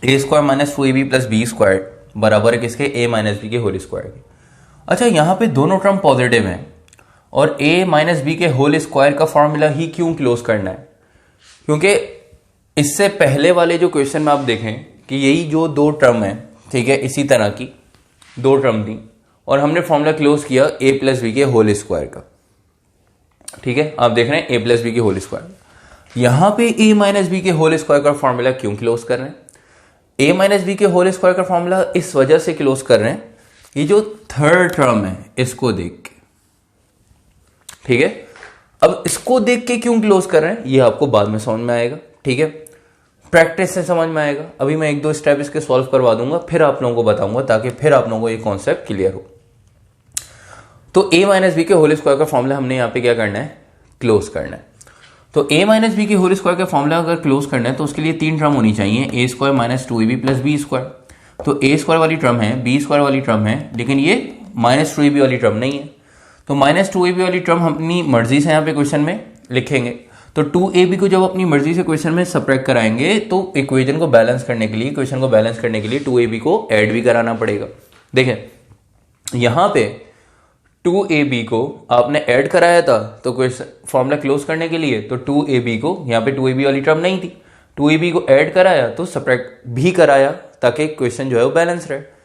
S1: a² - 2ab + b² बराबर है किसके, a - b के होल स्क्वायर के। अच्छा, यहां पे दोनों टर्म पॉजिटिव हैं और a - b के होल स्क्वायर का फॉर्मूला ही क्यों क्लोज करना है, क्योंकि इससे पहले वाले जो क्वेश्चन में आप देखें कि यही जो दो टर्म है, ठीक है, इसी तरह की दो टर्म थी और हमने फॉर्मूला क्लोज किया a + b के होल स्क्वायर का। ठीक है, आप देख रहे हैं a + b के होल स्क्वायर। यहां पे a - b के होल स्क्वायर का फॉर्मूला क्यों क्लोज कर रहे हैं, a - b के होल स्क्वायर का फॉर्मूला इस वजह से क्लोज कर रहे हैं, ये जो थर्ड टर्म है इसको देख के। ठीक है, अब इसको देख के क्यों क्लोज कर रहे हैं ये आपको बाद में समझ में आएगा। ठीक है, प्रैक्टिस से समझ में आएगा। अभी मैं 1-2 स्टेप इसके सॉल्व करवा दूंगा, फिर आप लोगों को बताऊंगा, ताकि फिर आप लोगों को ये कॉन्सेप्ट क्लियर हो। तो a - b के होल स्क्वायर का फॉर्मूला हमने यहां पे क्या करना है, क्लोज करना है। तो a माइनस बी के होल स्क्वायर का फॉर्मूला अगर क्लोज करना है तो उसके लिए 3 टर्म होनी चाहिए, a square minus 2ab plus b square. तो a स्क्वायर वाली टर्म है, b स्क्वायर वाली टर्म है, लेकिन ये माइनस 2ab वाली टर्म नहीं है। तो माइनस 2ab वाली टर्म हम अपनी मर्जी से यहाँ पे क्वेश्चन में लिखेंगे। तो 2ab को जब अपनी मर्जी से क्वेश्चन में सब्ट्रैक्ट कराएंगे तो इक्वेशन को बैलेंस करने के लिए, क्वेश्चन को बैलेंस करने के लिए 2ab को ऐड भी कराना पड़ेगा। देखें यहाँ पे 2ab को आपने ऐड कराया था तो क्वेश्चन फॉर्मूला क्लोज करने के लिए, तो 2ab को, यहाँ पे 2ab वाली टर्म नहीं थी, 2ab को ऐड कराया तो सब्ट्रैक्ट भी कराया ताकि क्वेश्चन जो है वो बैलेंस रहे।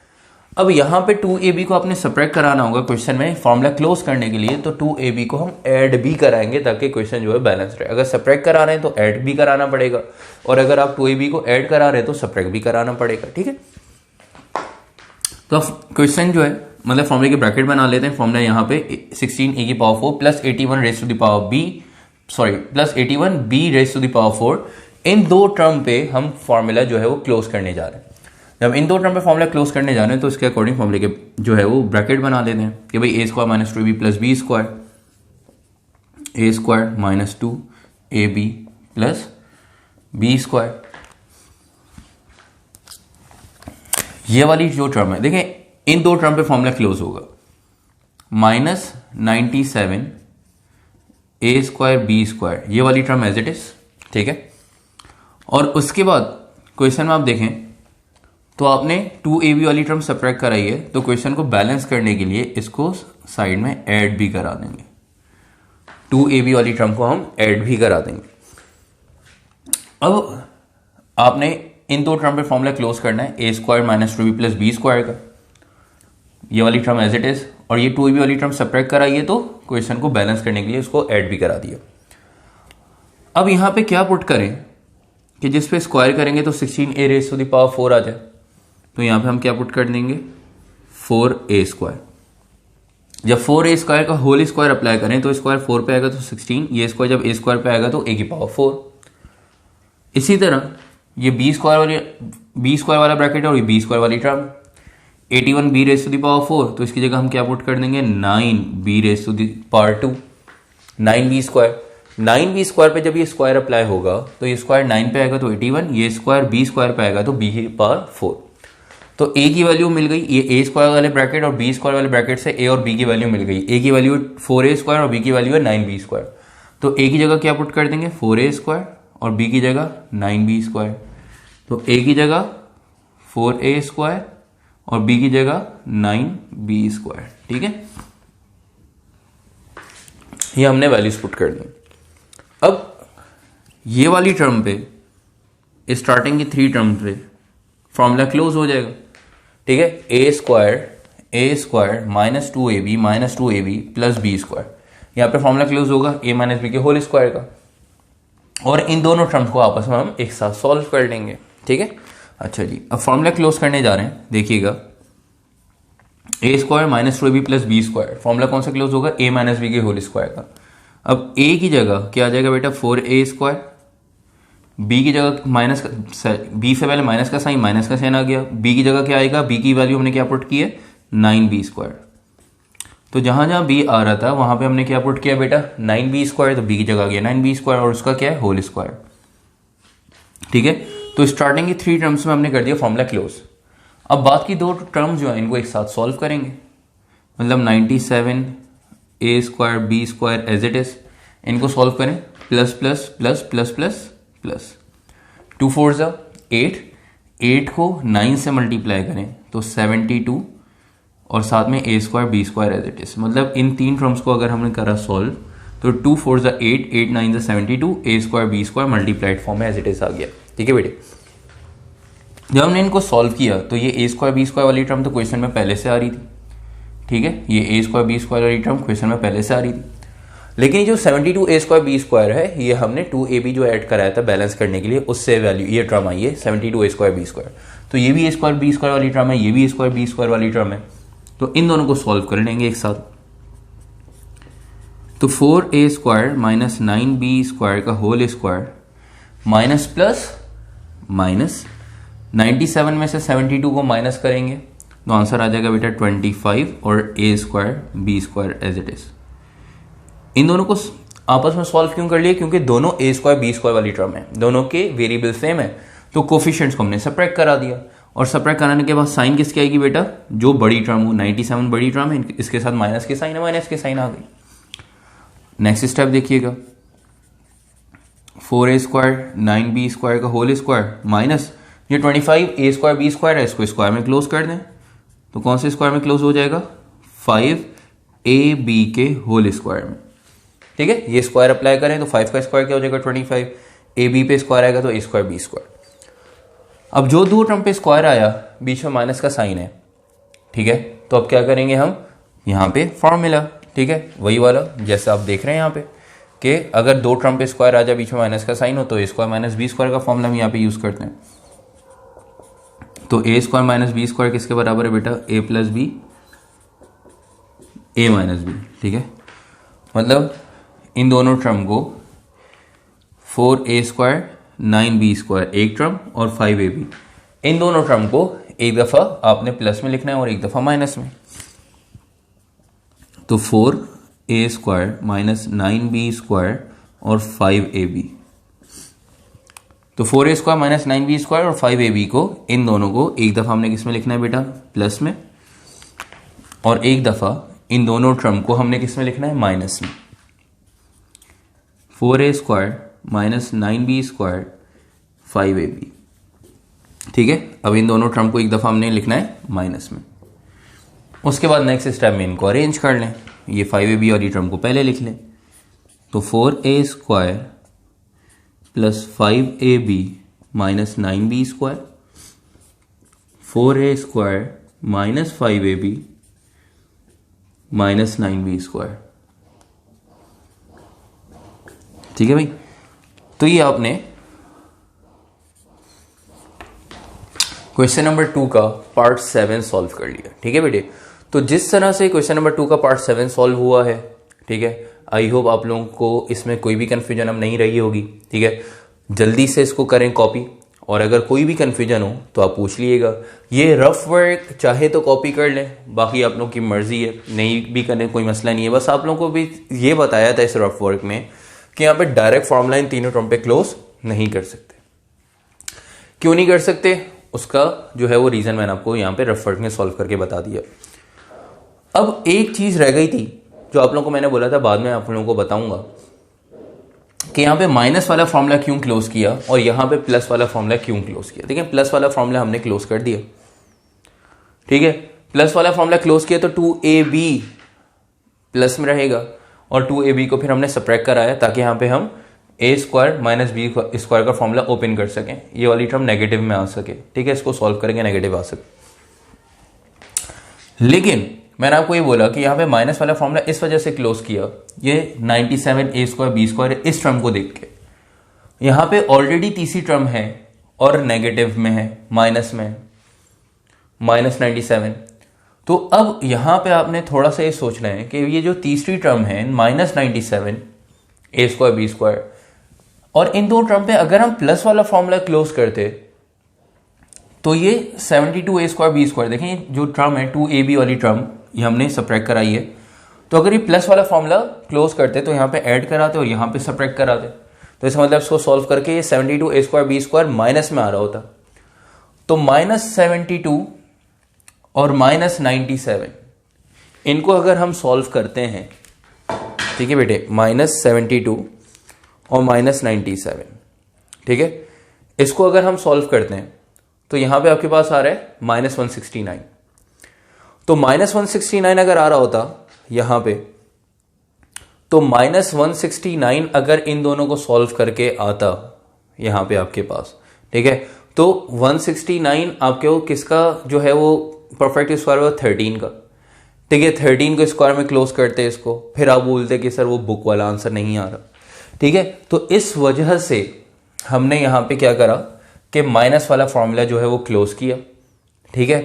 S1: अब यहाँ पे 2ab को आपने सब्ट्रैक्ट कराना होगा क्वेश्चन में फॉर्मूला क्लोज करने के लिए, तो 2ab को हम ऐड भी कराएंगे ताकि क्वेश्चन जो है बैलेंस रहे। अगर सब्ट्रैक्ट करा रहे हैं तो ऐड भी कराना पड़ेगा, और अगर आप 2ab को ऐड करा रहे हैं तो सब्ट्रैक्ट भी कराना पड़ेगा। ठीक है, तो क्वेश्चन जो है मतलब फॉर्मूले के ब्रैकेट बना लेते हैं। फॉर्मूला यहाँ पे 16a की power 4 plus 81 raise to the power b, sorry plus 81 b raise to the power 4, इन दो टर्म पे हम फॉर्मूला जो है वो क्लोज करने जा रहे हैं। जब इन दो टर्म पे फॉर्मूला क्लोज करने जा रहे हैं तो इसके अकॉर्डिंग फॉर्मूले के जो है वो ब्रैकेट बना लेते हैं कि भाई a square minus 2ab plus b square, a square minus 2ab plus b square. ये वाली जो टर्म है देखें, इन दो टर्म पे फॉर्मूला क्लोज होगा, minus 97 a square b square, ये वाली टर्म एज इट इज। ठीक है, और उसके बाद क्वेश्चन में आप देखें तो आपने 2ab वाली टर्म सब्ट्रैक्ट कराई है, तो क्वेश्चन को बैलेंस करने के लिए इसको साइड में ऐड भी करा देंगे, 2ab वाली टर्म को हम ऐड भी करा देंगे। अब आपने इन दो टर्म पे फॉर्मूला क्लोज करना है, a square minus 2ab plus b square का, ये वाली टर्म एज इट इज, और ये 2ab वाली टर्म सब्ट्रैक्ट कराई है तो क्वेश्चन को बैलेंस करने के लिए इसको ऐड भी करा दिया। अब यहां पे क्या पुट करें कि जिस पे स्क्वायर करेंगे तो 16a raise to the power 4 आ जाए, तो यहां पे हम क्या पुट कर देंगे 4a स्क्वायर। जब 4a स्क्वायर का होल स्क्वायर अप्लाई करें तो स्क्वायर 4 पे आएगा तो 16, ये स्क्वायर जब a स्क्वायर पे आएगा तो a की पावर 4। इसी तरह ये b स्क्वायर वाला ब्रैकेट है और ये b स्क्वायर वाली term 81b raise to the power 4, तो इसकी जगह हम क्या पुट कर देंगे 9b raise to the power 2, 9b square. 9b square पे जब ये स्क्वायर अप्लाई होगा तो ये स्क्वायर 9 पे आएगा तो 81, ये स्क्वायर b स्क्वायर पे आएगा तो b की पावर 4। तो a की वैल्यू मिल गई, ये a स्क्वायर वाले ब्रैकेट और b स्क्वायर वाले ब्रैकेट से a और b की वैल्यू मिल गई। a की वैल्यू 4a स्क्वायर और b की वैल्यू है 9b स्क्वायर, तो a की जगह क्या पुट कर देंगे 4a स्क्वायर और b की जगह 9b स्क्वायर। तो a की जगह 4a स्क्वायर और b की जगह 9b स्क्वायर। ठीक है, ये हमने वैल्यूज पुट कर दी। अब ये वाली टर्म पे स्टार्टिंग की 3 टर्म पे फॉर्मूला क्लोज हो जाएगा। ठीक है, a square minus 2ab plus b square, यहाँ पे फॉर्मूला क्लोज होगा a माइनस बी के होल स्क्वायर का, और इन दोनों टर्म्स को आपस में हम एक साथ सॉल्व कर लेंगे। ठीक है, अच्छा जी, अब फॉर्मूला क्लोज करने जा रहे हैं। देखिएगा a square minus 2ab plus b square, formula कौन सा क्लोज होगा a माइनस बी के होल स्क्वायर का। अब a की जगह क्या आ जाएगा बेटा 4a स्क्वायर, b की जगह माइनस, b से पहले माइनस का साइन, माइनस का साइन आ गया, b की जगह क्या आएगा, b की वैल्यू हमने क्या पुट की है 9b स्क्वायर। तो जहां जहां b आ रहा था वहां पे हमने क्या पुट किया बेटा 9b स्क्वायर, तो b की जगह आ गया 9b स्क्वायर और उसका क्या है होल स्क्वायर। ठीक है, तो स्टार्टिंग की 3 टर्म्स में हमने कर दिया फॉर्मूला क्लोज। अब बात की 2 टर्म्स जो है इनको एक साथ सॉल्व करेंगे, मतलब 97 a square b square as it is, इनको सॉल्व करें, plus plus plus plus plus plus 2 4 8, 8 को 9 से मल्टीप्लाई करें तो 72 और साथ में a square b square as it is. मतलब इन 3 टर्म्स को अगर हमने करा सॉल्व तो 2 4 8, 8 9 72, a square b square multiplied form में एज इट इज आ गया। ठीक है बेटे, जब हमने इनको सॉल्व किया तो ये a स्क्वायर b स्क्वायर वाली टर्म तो क्वेश्चन में पहले से आ रही थी। ठीक है, ये a स्क्वायर b स्क्वायर वाली टर्म क्वेश्चन में पहले से आ रही थी, लेकिन जो 72 a स्क्वायर b स्क्वायर है ये हमने 2ab जो ऐड कराया था बैलेंस करने के लिए, उससे वैल्यू ये टर्म आई है 72 a स्क्वायर b स्क्वायर। तो ये भी a स्क्वायर b स्क्वायर वाली टर्म है, ये भी a स्क्वायर b स्क्वायर वाली टर्म है, तो इन दोनों को सॉल्व कर लेंगे एक साथ। तो 4a square minus 9b square का whole square minus plus minus 97 में से 72 को माइनस करेंगे तो आंसर आ जाएगा बेटा 25 और a square b square as it is. इन दोनों को आपस में सॉल्व क्यों कर लिए? क्योंकि दोनों ए स्क्वायर बी स्क्वायर वाली टर्म है, दोनों के वेरिएबल सेम है, तो कोफिशिएंट्स को हमने सब्ट्रैक्ट करा दिया। और सब्ट्रैक्ट कराने के बाद साइन किसकी आएगी बेटा? जो बड़ी टर्म हो, 97 बड़ी टर्म है, इसके साथ माइनस के साइन है, माइनस के साइन आ गई। नेक्स्ट स्टेप देखिएगा, 4a स्क्वायर 9b स्क्वायर का होल स्क्वायर माइनस ये 25 a स्क्वायर b स्क्वायर है, इसको स्क्वायर में क्लोज कर दें तो कौन से स्क्वायर में क्लोज हो जाएगा? 5ab के होल स्क्वायर में। ठीक है, ये स्क्वायर अप्लाई करें तो 5 का स्क्वायर क्या हो जाएगा? 25। ab पे स्क्वायर आएगा तो a स्क्वायर b स्क्वायर। अब जो दो टर्म पे स्क्वायर आया, बीच में माइनस का साइन है, ठीक है, तो अब क्या करेंगे हम? यहाँ पे फॉर्मूला, ठीक है, वही वाला जैसे आप देख रहे हैं यहाँ पे कि अगर दो टर्म पे स्क्वायर आ जाए, बीच में माइनस का साइन हो, तो a square minus b square का फॉर्मूला हम यहाँ पे यूज करते हैं। तो a square minus b square किसके बराबर है बेटा? ए प्लस बी, ए माइनस बी। ठीक है, मतलब इन दोनों टर्म को 4a स्क्वायर 9b स्क्वायर एक टर्म और 5ab, इन दोनों टर्म को एक दफा आपने प्लस में लिखना है और एक दफा माइनस में। तो 4a square minus 9b square और 5ab, तो 4a square minus 9b square और 5ab को, इन दोनों को एक दफा हमने किस में लिखना है बेटा? प्लस में, और एक दफा इन दोनों टर्म को हमने किस में लिखना है? माइनस में। 4a square minus 9b square 5ab। ठीक है, अब इन दोनों टर्म को एक दफा हमने लिखना है माइनस में। उसके बाद नेक्स्ट स्टेप में इनको अरेंज कर लें, ये 5ab और ये टर्म को पहले लिख लें। तो 4a square plus 5ab minus 9b square, 4a square minus 5ab minus 9b square. ठीक है भाई, तो ये आपने क्वेश्चन नंबर 2 का पार्ट 7 सॉल्व कर लिया। ठीक है बेटे, तो जिस तरह से क्वेश्चन नंबर 2 का पार्ट 7 सॉल्व हुआ है, ठीक है, आई होप आप लोगों को इसमें कोई भी कंफ्यूजन अब नहीं रही होगी। ठीक है, जल्दी से इसको करें कॉपी, और अगर कोई भी कंफ्यूजन हो तो आप पूछ लीजिएगा। ये रफ वर्क चाहे तो कॉपी कर लें, बाकी आप लोगों की मर्जी है, नहीं भी करें कोई मसला नहीं है। बस आप लोगों को भी ये बताया था इस रफ वर्क में कि यहाँ पे डायरेक्ट फॉर्मूला इन तीनों टर्म पे क्लोज नहीं कर सकते। क्यों नहीं कर सकते, उसका जो है वो रीजन मैंने आपको यहाँ पे रफ वर्क में सॉल्व करके बता दिया। अब एक चीज रह गई थी जो आप लोगों को मैंने बोला था बाद में आप लोगों को बताऊंगा कि यहाँ पे माइनस वाला फॉर्मूला क्यों क्लोज किया और यहाँ पे प्लस वाला फॉर्मूला क्यों क्लोज किया। ठीक है, प्लस वाला फॉर्मूला हमने क्लोज कर दिया। ठीक है, प्लस वाला फॉर्मूला क्लोज किया तो 2ab प्लस में रहेगा, और 2ab को फिर हमने सब्ट्रैक्ट कराया ताकि यहाँ पे हम a square minus b square का फॉर्मूला ओपन कर सकें, ये वाली टर्म नेगेटिव में आ सके। ठीक है, इसको सॉल्व करेंगे नेगेटिव आ सके। लेकिन मैंने आपको ये बोला कि यहाँ पे माइनस वाला फॉर्मूला इस वजह से क्लोज किया, ये 97 a स्क्वायर बी स्क्वायर इस टर्म को देख के। यहाँ पे ऑलरेडी तीसरी टर्म है और नेगेटिव में है, माइनस में, माइनस 97। तो अब यहां पे आपने थोड़ा सा ये सोचना है कि ये जो तीसरी टर्म है minus 97 a square b square, और इन दो टर्म पे अगर हम प्लस वाला फॉर्मूला क्लोज करते तो ये 72 a स्क्वायर बी स्क्वायर, देखें जो टर्म है 2ab वाली टर्म ये हमने सब्ट्रैक्ट कराई है, तो अगर ये प्लस वाला फॉर्मूला क्लोज करते तो यहाँ पे ऐड कराते और यहाँ पे सब्ट्रैक्ट कराते, तो इसका मतलब इसको सॉल्व करके ये 72 a square b square minus में आ रहा होता। तो माइनस 72 और माइनस 97 इनको अगर हम सॉल्व करते हैं, ठीक है बेटे, माइनस 72 और माइनस 97, ठीक है, इसको अगर हम सॉल्व करते हैं तो यहां पे आपके पास आ रहा है माइनस 169। तो माइनस 169 अगर आ रहा होता यहां पे, तो माइनस 169 अगर इन दोनों को सॉल्व करके आता यहां पे आपके पास, ठीक है, तो 169 आपके वो किसका जो है वो परफेक्ट स्क्वायर हुआ 13 का। ठीक है, 13 को स्क्वायर में क्लोज करते इसको, फिर आप बोलते कि सर वो बुक वाला आंसर नहीं आ रहा। ठीक है, तो इस वजह से हमने यहां पे क्या करा कि माइनस वाला फॉर्मूला जो है वो क्लोज किया। ठीक है,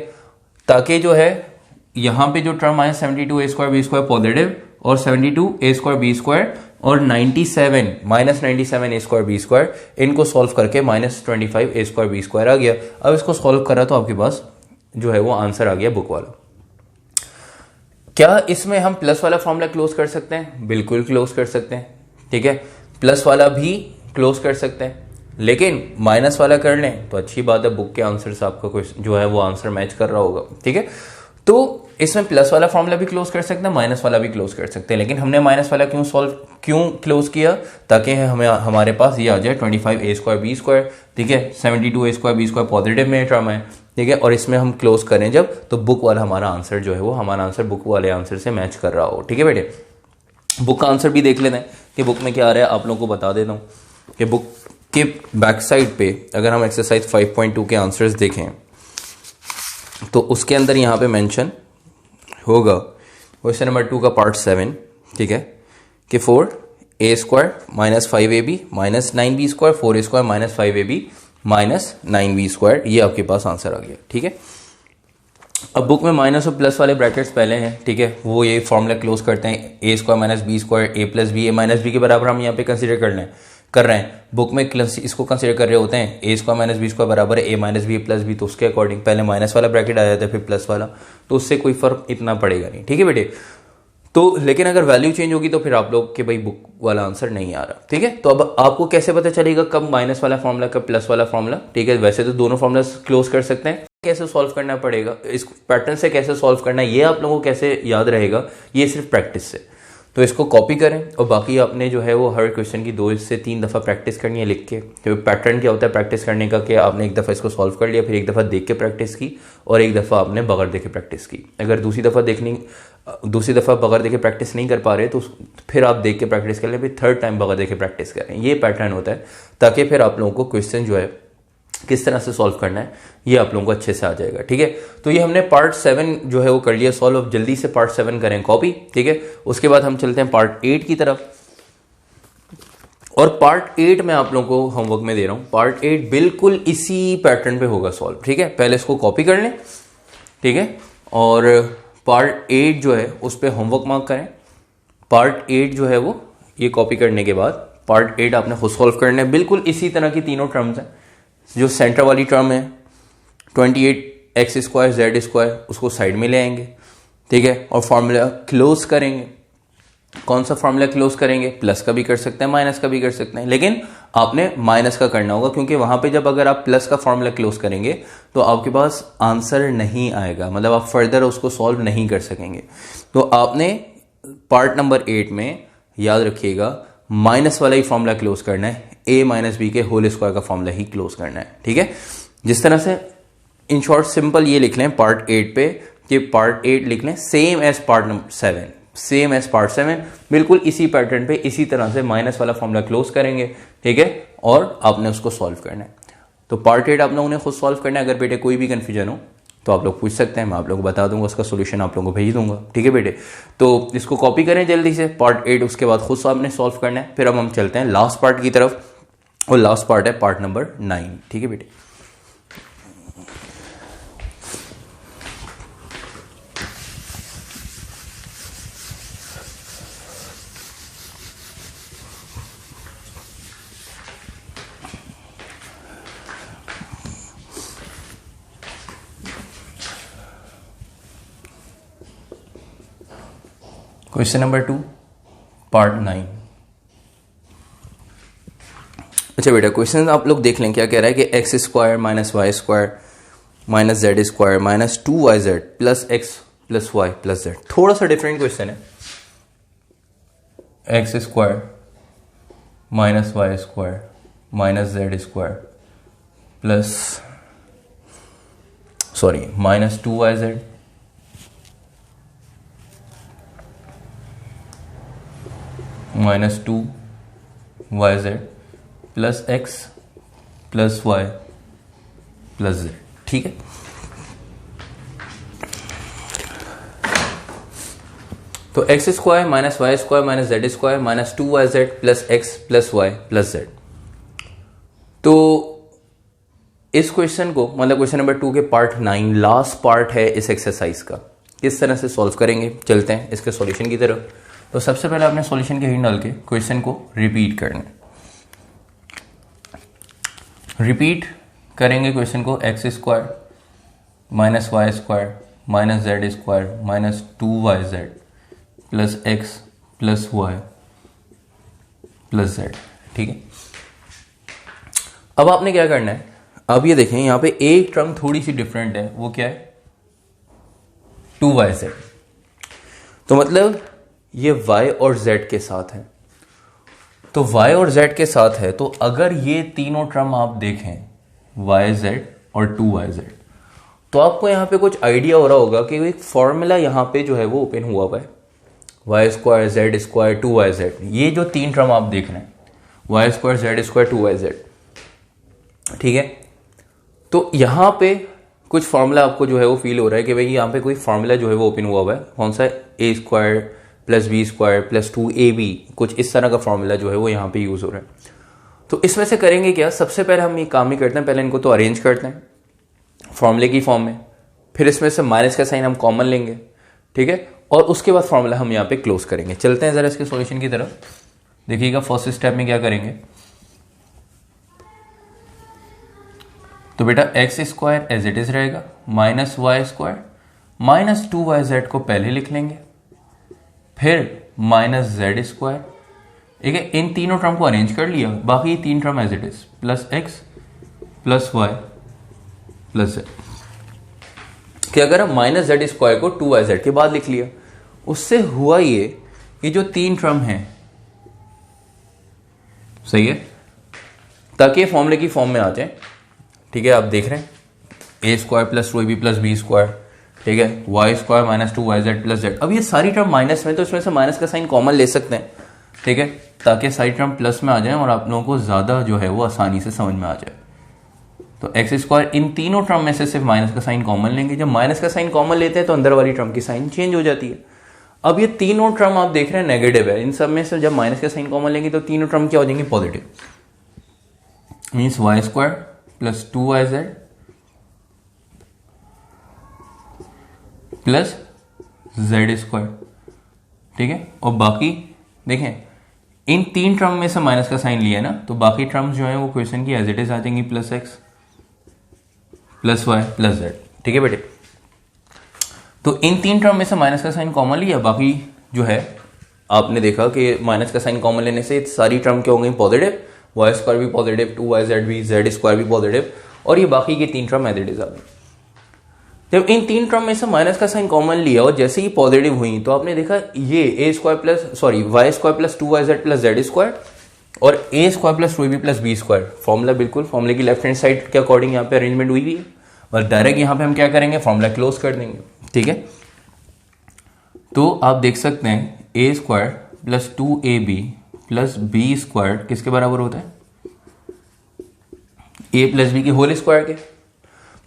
S1: ताकि जो है यहां पे जो टर्म आए 72 a square b square positive और 72 a स्क्वायर बी स्क्वायर और 97 minus 97 a square b square, इनको सॉल्व करके minus 25 a square b square आ गया। अब इसको सॉल्व करा तो आपके पास जो है वो आंसर आ गया बुक वाला। क्या इसमें हम प्लस वाला फॉर्मूला क्लोज कर सकते हैं? बिल्कुल क्लोज कर सकते हैं। ठीक है, प्लस वाला भी क्लोज कर सकते हैं, लेकिन माइनस वाला कर लें तो अच्छी बात है, बुक के आंसर से आपका क्वेश्चन जो है वो आंसर मैच कर रहा होगा। ठीक है, तो इसमें प्लस वाला फॉर्मूला भी क्लोज कर सकते हैं, माइनस वाला भी क्लोज कर सकते हैं, लेकिन हमने माइनस वाला क्यों क्लोज किया, ताकि हमें हमारे पास ये आ जाए 25a²b²। ठीक है, 72a²b² पॉजिटिव में टर्म है। ठीक है, और इसमें हम क्लोज करें जब, तो बुक वाला हमारा आंसर जो है वो हमारा आंसर बुक वाले आंसर से मैच कर रहा हो। ठीक है बेटे, बुक का आंसर भी देख लेते हैं कि बुक में क्या आ रहा है। आप लोगों को बता देता हूँ कि बुक के बैक साइड पे अगर हम एक्सरसाइज 5.2 के आंसर्स देखें तो उसके अंदर यहाँ पे मेंशन होगा क्वेश्चन नंबर 2 का पार्ट 7। ठीक है, कि 4a² - 5ab - 9b² 4a² - 5ab - 9b², ये आपके पास आंसर आ गया। ठीक है, अब बुक में माइनस और प्लस वाले ब्रैकेट्स पहले हैं। ठीक है, वो ये फॉर्मूला क्लोज करते हैं, a² - b² a + b a - b के बराबर हम यहाँ पे कंसीडर कर रहे हैं। बुक में इसको कंसीडर कर रहे होते हैं, a² - b² बराबर है a - b + b, तो उसके अकॉर्डिंग पहले माइनस वाला ब्रैकेट आ जाता है, फिर प्लस वाला, तो उससे कोई फर्क इतना पड़ेगा नहीं। ठीक है बेटे, तो लेकिन अगर वैल्यू चेंज होगी तो फिर आप लोग के भाई बुक वाला आंसर नहीं आ रहा। ठीक है, तो अब आपको कैसे पता चलेगा कब माइनस वाला फॉर्मूला कब प्लस वाला फॉर्मूला। ठीक है, वैसे तो दोनों फॉर्मूला क्लोज कर सकते हैं, कैसे सॉल्व करना पड़ेगा, इस पैटर्न से कैसे सॉल्व करना है ये आप लोगों को कैसे याद रहेगा, ये सिर्फ प्रैक्टिस से। तो इसको कॉपी करें और बाकी आपने जो है वो हर क्वेश्चन की 2 से 3 दफ़ा प्रैक्टिस करनी है लिख के। तो पैटर्न क्या होता है प्रैक्टिस करने का, कि आपने एक दफ़ा इसको सॉल्व कर लिया, फिर एक दफ़ा देख के प्रैक्टिस की, और एक दफ़ा आपने बगैर देखे प्रैक्टिस की। अगर दूसरी दफ़ा बगैर देखे प्रैक्टिस नहीं कर पा रहे तो फिर आप देख के प्रैक्टिस कर लें, फिर थर्ड टाइम बगैर देखे प्रैक्टिस करें। ये पैटर्न होता है, ताकि फिर आप लोगों को क्वेश्चन जो है किस तरह से सॉल्व करना है ये आप लोगों को अच्छे से आ जाएगा। ठीक है, तो ये हमने पार्ट 7 जो है वो कर लिया सॉल्व। अब जल्दी से पार्ट 7 करें कॉपी। ठीक है, उसके बाद हम चलते हैं पार्ट 8 की तरफ, और पार्ट 8 में आप लोगों को होमवर्क में दे रहा हूं। पार्ट 8 बिल्कुल इसी पैटर्न पे होगा सॉल्व। ठीक है, पहले इसको कॉपी कर लें। ठीक है, और पार्ट 8 जो है उस पर होमवर्क मार्क करें। पार्ट 8 जो है वो ये कॉपी करने के बाद पार्ट 8 आपने खुद सॉल्व करना है। बिल्कुल इसी तरह की तीनों टर्म्स हैं। जो सेंटर वाली टर्म है 28x² z² उसको साइड में ले आएंगे। ठीक है, और फॉर्मूला क्लोज करेंगे। कौन सा फॉर्मूला क्लोज करेंगे, प्लस का भी कर सकते हैं माइनस का भी कर सकते हैं, लेकिन आपने माइनस का करना होगा, क्योंकि वहां पे जब अगर आप प्लस का फॉर्मूला क्लोज करेंगे तो आपके पास आंसर नहीं आएगा, मतलब आप फर्दर उसको सॉल्व नहीं कर सकेंगे। तो आपने पार्ट नंबर 8 में याद रखिएगा माइनस वाला ही फॉर्मूला क्लोज करना है, a - b के होल स्क्वायर का फॉर्मूला ही क्लोज करना है। ठीक है, जिस तरह से इन शॉर्ट सिंपल ये लिख लें पार्ट 8 पे, कि पार्ट 8 लिख लें same as part number 7, same as part 7, बिल्कुल इसी पैटर्न पे इसी तरह से माइनस वाला फॉर्मूला क्लोज करेंगे। ठीक है, और आपने उसको सॉल्व करना है। तो पार्ट 8 आप लोगों ने खुद सॉल्व करना है। अगर बेटे कोई भी कंफ्यूजन हो तो आप लोग पूछ सकते हैं, मैं आप लोगों को बता दूंगा, उसका सोल्यूशन आप लोगों को भेज दूंगा। ठीक है बेटे, तो इसको कॉपी करें जल्दी से पार्ट 8, उसके बाद खुद आपने सॉल्व करना है। फिर अब हम चलते हैं लास्ट पार्ट की तरफ, और लास्ट पार्ट है पार्ट नंबर 9। ठीक है बेटे, क्वेश्चन नंबर 2 पार्ट 9। अच्छा बेटा, क्वेश्चन आप लोग देख लें क्या कह रहा है कि x² - y² - z² - 2yz + x + y + z। थोड़ा सा डिफरेंट क्वेश्चन है। x² - y² - z² plus -2yz -2yz plus x plus y plus z। ठीक है, तो x² - y² - z² - 2yz plus x plus y plus z। तो इस question को, मतलब क्वेश्चन नंबर 2 के पार्ट 9 लास्ट पार्ट है इस एक्सरसाइज का, किस तरह से सॉल्व करेंगे। चलते हैं इसके सॉल्यूशन की तरफ। तो सबसे पहले आपने सॉल्यूशन के हिंट डाल के क्वेश्चन को रिपीट करना है। रिपीट करेंगे क्वेश्चन को x² - y² - z² - 2yz plus x plus y plus Z. ठीक है, अब आपने क्या करना है, अब ये देखें यहां पे एक टर्म थोड़ी सी डिफरेंट है, वो क्या है, 2yz। तो मतलब ये y और z के साथ है, तो y और z के साथ है, तो अगर ये तीनों टर्म आप देखें yz और 2yz, तो आपको यहां पे कुछ आइडिया हो रहा होगा कि एक फॉर्मूला यहां पे जो है वो ओपन हुआ है, y square Z square 2yz। ये जो तीन टर्म आप देख रहे हैं, Y square Z square 2yz, ठीक है। तो यहां पे कुछ फार्मूला आपको जो है वो फील हो रहा है कि भाई यहाँ पे कोई फार्मूला जो है वो ओपन हुआ है, कौन सा, a square plus b square plus 2ab, कुछ इस तरह का फार्मूला जो है वो यहाँ पे यूज हो रहा है। तो इसमें से करेंगे क्या, सबसे पहले हम ये काम ही करते हैं, पहले इनको तो अरेंज करते हैं फॉर्मूले की फॉर्म में, फिर इसमें से माइनस का साइन हम कॉमन लेंगे, ठीक है, और उसके बाद फॉर्मूला हम यहाँ पे क्लोज करेंगे। चलते हैं जरा इसके सॉल्यूशन की तरफ। देखिएगा फर्स्ट स्टेप में क्या करेंगे, तो बेटा x square as it is रहेगा, minus y square minus 2yz को पहले लिख लेंगे, फिर माइनस जेड स्क्वायर, ठीक है, इन तीनों टर्म को अरेंज कर लिया, बाकी तीन term as it is, plus x plus Y plus z. कि अगर हम माइनस जेड स्क्वायर को 2yz के बाद लिख लिया, उससे हुआ ये जो तीन टर्म है, सही है, ताकि फॉर्मूले की फॉर्म में आ जाए, ठीक है। आप देख रहे हैं a square plus 2ab plus b square, ठीक है, y square minus 2yz plus z. अब ये सारी टर्म माइनस में, तो इसमें से माइनस का साइन कॉमन ले सकते हैं, ठीक है, ताकि सारी टर्म प्लस में आ जाए और आप लोगों को ज्यादा जो है वो आसानी से समझ में आ जाए। तो एक्स स्क्वायर, इन तीनों टर्म में से सिर्फ माइनस का साइन कॉमन लेंगे, जब माइनस का साइन कॉमन लेते हैं तो अंदर वाली टर्म की साइन चेंज हो जाती है। अब ये तीनों टर्म आप देख रहे हैं नेगेटिव है, इन सब में से जब माइनस का साइन कॉमन लेंगे तो तीनों टर्म क्या हो जाएंगे, positive, means y square plus 2yz plus z square, ठीक है। और बाकी देखें इन तीन टर्म में से माइनस का साइन लिया ना, तो बाकी टर्म्स जो है वो क्वेश्चन की एज इट इज आ जाएंगी, plus x plus Y plus Z, ठीक है बेटे। तो इन तीन टर्म में से माइनस का साइन कॉमन लिया, बाकी जो है आपने देखा कि माइनस का साइन कॉमन लेने से सारी टर्म क्या हो गई, पॉजिटिव, वाई स्क्वायर भी पॉजिटिव, 2yz भी, जेड स्क्वायर भी पॉजिटिव, और ये बाकी की तीन टर्म एज इट इज आ गई। जब इन तीन टर्म में से माइनस का साइन कॉमन लिया और जैसे ही पॉजिटिव हुई, तो आपने देखा ये a square plus y square plus 2yz plus z square और a square plus 2ab plus b square, formula बिल्कुल फॉर्मूले की लेफ्ट हैंड साइड के अकॉर्डिंग यहाँ पे अरेंजमेंट हुई हुई है, और डायरेक्ट यहाँ पे हम क्या करेंगे, फॉर्मूला क्लोज कर देंगे, ठीक है। तो आप देख सकते हैं a square plus 2ab plus b square किसके बराबर होता है, ए प्लस बी के होल स्क्वायर के।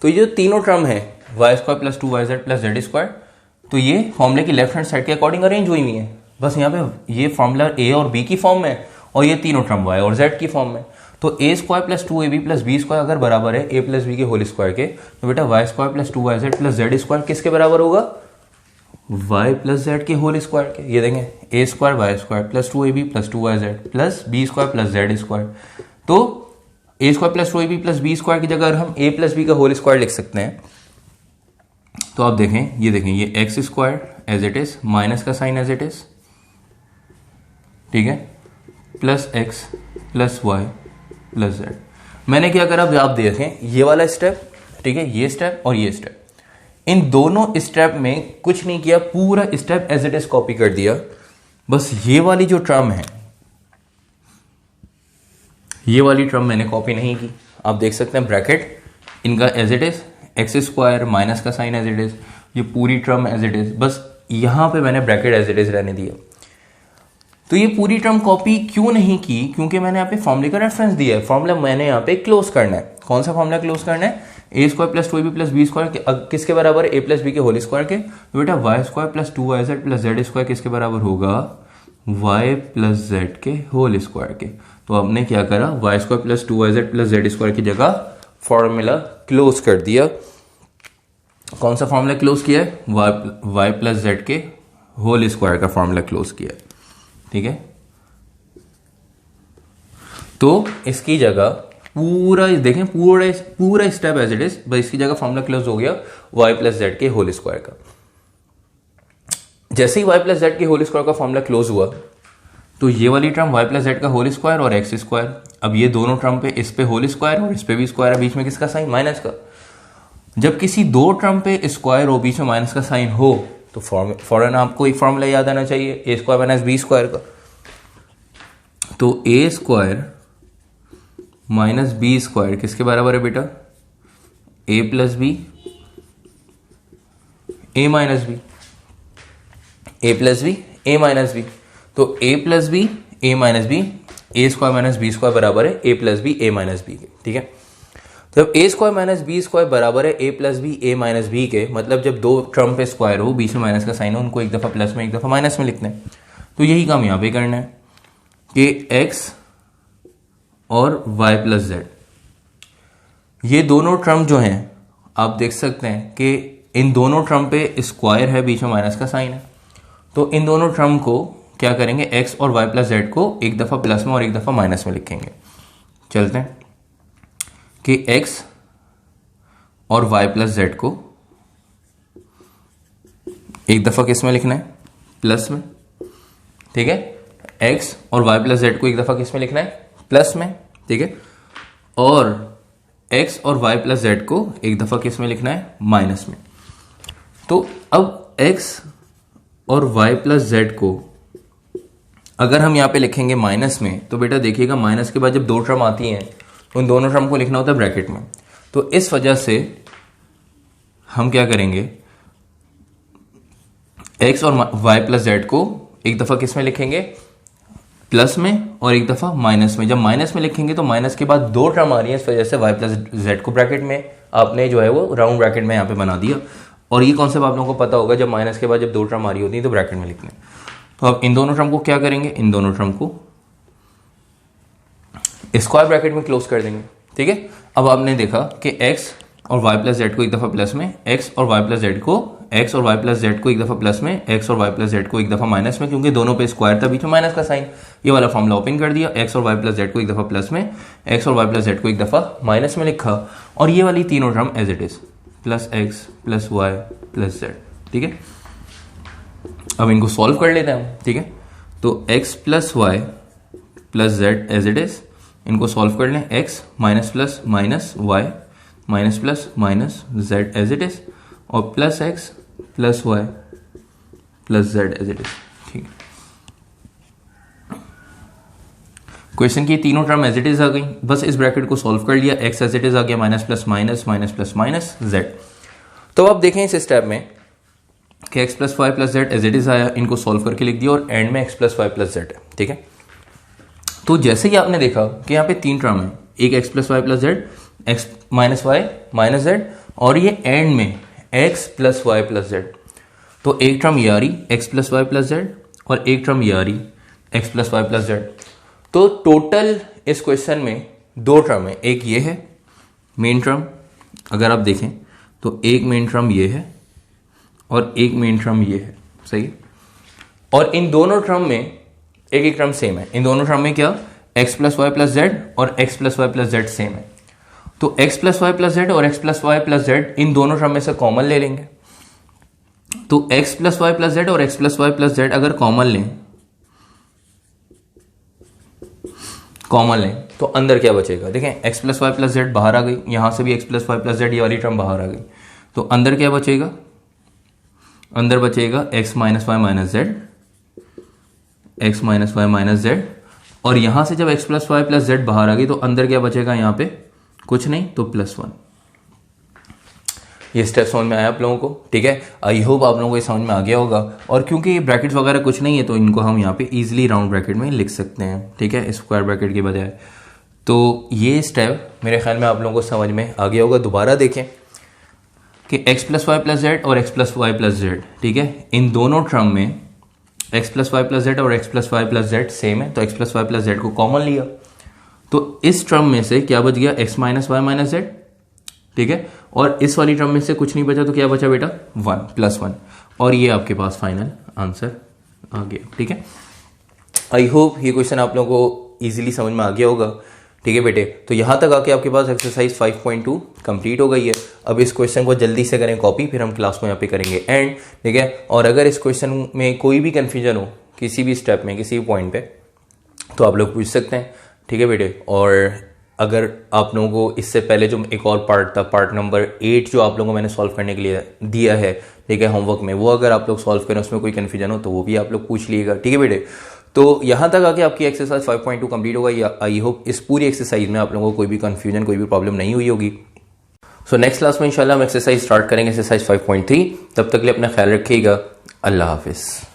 S1: तो ये जो तीनों टर्म है y square plus 2yz plus z square, तो ये फॉर्मूले की लेफ्ट हैंड साइड के अकॉर्डिंग अरेंज हुई हुई है। बस यहाँ पे ये फॉर्मूला ए और बी की फॉर्म में और ये तीनों टर्म वाई और जेड की फॉर्म में। तो a square plus 2ab plus b square अगर बराबर है ए प्लस बी के होल स्क्वायर के, तो बेटा y square plus 2yz plus z square किसके बराबर होगा, वाई प्लस जेड के होल स्क्वायर के। ये देखें a square y square plus 2ab plus 2yz plus b square plus z square. तो a square plus 2ab plus b square की जगह हम ए प्लस बी का होल स्क्वायर लिख सकते हैं। तो आप देखें ये x square as it is, minus का साइन एज इट इज, ठीक है, plus x plus Y plus z. मैंने क्या करा, आप देखें ये वाला स्टेप, ठीक है, ये स्टेप और ये स्टेप, इन दोनों स्टेप में कुछ नहीं किया, पूरा step as it is copy कर दिया। बस ये वाली जो टर्म है, ये वाली टर्म मैंने कॉपी नहीं की। आप देख सकते हैं ब्रैकेट इनका as it is, x square minus का साइन एज इट इज, ये पूरी टर्म एज इट इज, बस यहां पे मैंने ब्रैकेट एज इट इज रहने दिया। तो ये पूरी टर्म कॉपी क्यों नहीं की, क्योंकि मैंने यहाँ पे फॉर्मूले का रेफरेंस दिया है, फॉर्मूला मैंने यहाँ पे क्लोज करना है। कौन सा फॉर्मूला क्लोज करना है, a square plus 2ab plus b square किसके बराबर है, ए प्लस बी के होल स्क्वायर के। तो बेटा y square plus 2yz plus z square किसके बराबर होगा, वाई प्लस जेड के होल स्क्वायर के। तो हमने क्या करा, y square plus 2yz plus z square की जगह फॉर्मूला क्लोज कर दिया। कौन सा फॉर्मूला क्लोज किया है, वाई प्लस जेड के होल स्क्वायर का फॉर्मूला क्लोज किया है, ठीक है। तो इसकी जगह पूरा देखें, पूरा स्टेप एज इट इज, बस इसकी जगह फॉर्मूला क्लोज हो गया वाई प्लस जेड के होल स्क्वायर का। जैसे ही वाई प्लस जेड के होल स्क्वायर का फॉर्मूला क्लोज हुआ, तो ये वाली टर्म y प्लस जेड का होल स्क्वायर और एक्स स्क्वायर। अब ये दोनों टर्म पे, इस पे होल स्क्वायर और इस पे भी स्क्वायर है, बीच में किसका साइन, माइनस का। जब किसी दो टर्म पे स्क्वायर हो, बीच में माइनस का साइन हो, तो फौरन आपको एक फॉर्मूला याद आना चाहिए, ए स्क्वायर माइनस बी स्क्वायर का। तो a square minus b square किसके बराबर है बेटा, ए प्लस बी, ए माइनस बी, ए प्लस बी, ए माइनस बी। तो ए प्लस बी, ए माइनस बी, ए स्क्वायर माइनस बी स्क्वायर बराबर है a plus B, A minus b के। ठीक है, जब ए स्क्वायर माइनस बी स्क्वायर बराबर है a plus B, A minus b के, मतलब जब दो टर्म पे स्क्वायर हो, बीच में माइनस का साइन हो, उनको एक दफा प्लस में एक दफा माइनस में लिखना है। तो यही काम यहां पे करना है कि एक्स और वाई प्लस जेड, ये दोनों टर्म जो हैं आप देख सकते हैं कि इन दोनों टर्म पे स्क्वायर है, बीच में माइनस का साइन है। तो इन दोनों टर्म को क्या करेंगे, एक्स और वाई प्लस जेड को एक दफा प्लस में और एक दफा माइनस में लिखेंगे। चलते हैं कि एक्स और वाई प्लस जेड को एक दफा किस में लिखना है, प्लस में। ठीक है, एक्स और वाई प्लस जेड को एक दफा किस में लिखना है, प्लस में। ठीक है, और एक्स और वाई प्लस जेड को एक दफा किस में लिखना है, माइनस में। तो अब एक्स और वाई प्लस जेड को अगर हम यहां पे लिखेंगे माइनस में, तो बेटा देखिएगा माइनस के बाद जब दो टर्म आती हैं उन दोनों टर्म को लिखना होता है ब्रैकेट में। तो इस वजह से हम क्या करेंगे, एक्स और वाई प्लस जेड को एक दफा किस में लिखेंगे, प्लस में, और एक दफा माइनस में। जब माइनस में लिखेंगे तो माइनस के बाद दो टर्म आ रही है, इस वजह से वाई प्लस जेड को ब्रैकेट में आपने जो है वो राउंड ब्रैकेट में यहाँ पे बना दिया। और ये कॉन्सेप्ट आप लोगों को पता होगा, जब माइनस के बाद जब दो टर्म आ रही होती है तो ब्रैकेट में लिखना है। तो अब इन दोनों टर्म को क्या करेंगे, इन दोनों टर्म को स्क्वायर ब्रैकेट में क्लोज कर देंगे। ठीक है, अब आपने देखा कि x और y प्लस जेड को एक दफा प्लस में, x और y प्लस जेड को, x और y प्लस जेड को एक दफा प्लस में, x और y प्लस जेड को एक दफा माइनस में, क्योंकि दोनों पे स्क्वायर था, बीच में माइनस का साइन। ये वाला फॉर्मूला ओपन कर दिया, x और y प्लस जेड को एक दफा प्लस में, x और y प्लस जेड को एक दफा माइनस में लिखा, और ये वाली तीनों term as it is, plus x plus y plus z। ठीक है, अब इनको सॉल्व कर लेते हैं हम। ठीक है, तो x plus Y plus z as it is, इनको सॉल्व कर लें, x minus plus minus Y minus plus minus z as it is, और plus x plus Y plus z as it is. ठीक है, क्वेश्चन की तीनों term as it is आ गई, बस इस ब्रैकेट को सॉल्व कर लिया, x एज इट इज आ गया, minus plus minus minus plus minus z. तो अब देखें इस स्टेप में कि x plus Y plus z as it is आया, इनको सॉल्व करके लिख दिया, और एंड में x plus Y plus z है। ठीक है, तो जैसे ही आपने देखा कि यहाँ पे तीन टर्म है, एक x plus Y plus z, x minus Y minus z, और ये एंड में x plus Y plus z. तो एक टर्म ये आ रही x plus Y plus Z, और एक टर्म ये आ रही x plus Y plus z. तो टोटल इस क्वेश्चन में दो टर्म है, एक ये है मेन टर्म, अगर आप देखें तो एक मेन टर्म ये है और एक मेन टर्म ये है, सही है। और इन दोनों टर्म में एक एक टर्म सेम है, इन दोनों टर्म में क्या, x plus Y plus Z और x plus Y plus Z same है। तो x plus Y plus Z और x plus Y plus z इन दोनों टर्म में से कॉमन ले लेंगे। तो x plus Y plus Z और x plus Y plus z अगर कॉमन लें तो अंदर क्या बचेगा, देखें x plus Y plus z बाहर आ गई, यहां से भी x plus Y plus Z ये वाली टर्म बाहर आ गई, तो अंदर क्या बचेगा, अंदर बचेगा x minus Y minus z, x minus Y minus z, और यहां से जब x plus Y plus z बाहर आ गई तो अंदर क्या बचेगा, यहां पे कुछ नहीं, तो प्लस वन। ये स्टेप समझ में आया आप लोगों को, ठीक है। आई होप आप लोगों को ये समझ में आ गया होगा। और क्योंकि ये ब्रैकेट्स वगैरह कुछ नहीं है तो इनको हम यहाँ पे इजीली राउंड ब्रैकेट में लिख सकते हैं, ठीक है, स्क्वायर ब्रैकेट के बजाय। तो ये स्टेप मेरे ख्याल में आप लोगों को समझ में आ गया होगा। दोबारा देखें कि x plus Y plus Z और x plus Y plus Z, ठीक है, इन दोनों टर्म में x plus Y plus Z और x plus Y plus Z same है, तो x plus Y plus Z को कॉमन लिया, तो इस टर्म में से क्या बच गया, x minus Y minus Z, ठीक है, और इस वाली टर्म में से कुछ नहीं बचा, तो क्या बचा बेटा, वन, प्लस वन, और ये आपके पास फाइनल आंसर आ गया, ठीक है। आई होप ये क्वेश्चन आप लोगों को इजीली समझ में आ गया होगा, ठीक है बेटे। तो यहाँ तक आके आपके पास एक्सरसाइज 5.2 कंप्लीट हो गई है। अब इस क्वेश्चन को जल्दी से करें कॉपी, फिर हम क्लास को यहाँ पे करेंगे एंड, ठीक है। और अगर इस क्वेश्चन में कोई भी कन्फ्यूजन हो किसी भी स्टेप में, किसी भी पॉइंट पे, तो आप लोग पूछ सकते हैं, ठीक है बेटे। और अगर आप लोगों को इससे पहले जो एक और पार्ट था, पार्ट नंबर 8 जो आप लोगों को मैंने सॉल्व करने के लिए दिया है, ठीक है, होमवर्क में, वो अगर आप लोग सॉल्व करें, उसमें कोई कन्फ्यूजन हो तो वो भी आप लोग पूछ लीजिएगा, ठीक है बेटे। तो यहाँ तक आके आपकी एक्सरसाइज 5.2 कंप्लीट होगा। आई होप इस पूरी एक्सरसाइज में आप लोगों को कोई भी कन्फ्यूजन, कोई भी प्रॉब्लम नहीं हुई होगी। सो नेक्स्ट क्लास में इंशाल्लाह हम एक्सरसाइज स्टार्ट करेंगे, एक्सरसाइज 5.3। तब तक के लिए अपना ख्याल रखिएगा। अल्लाह हाफिज़।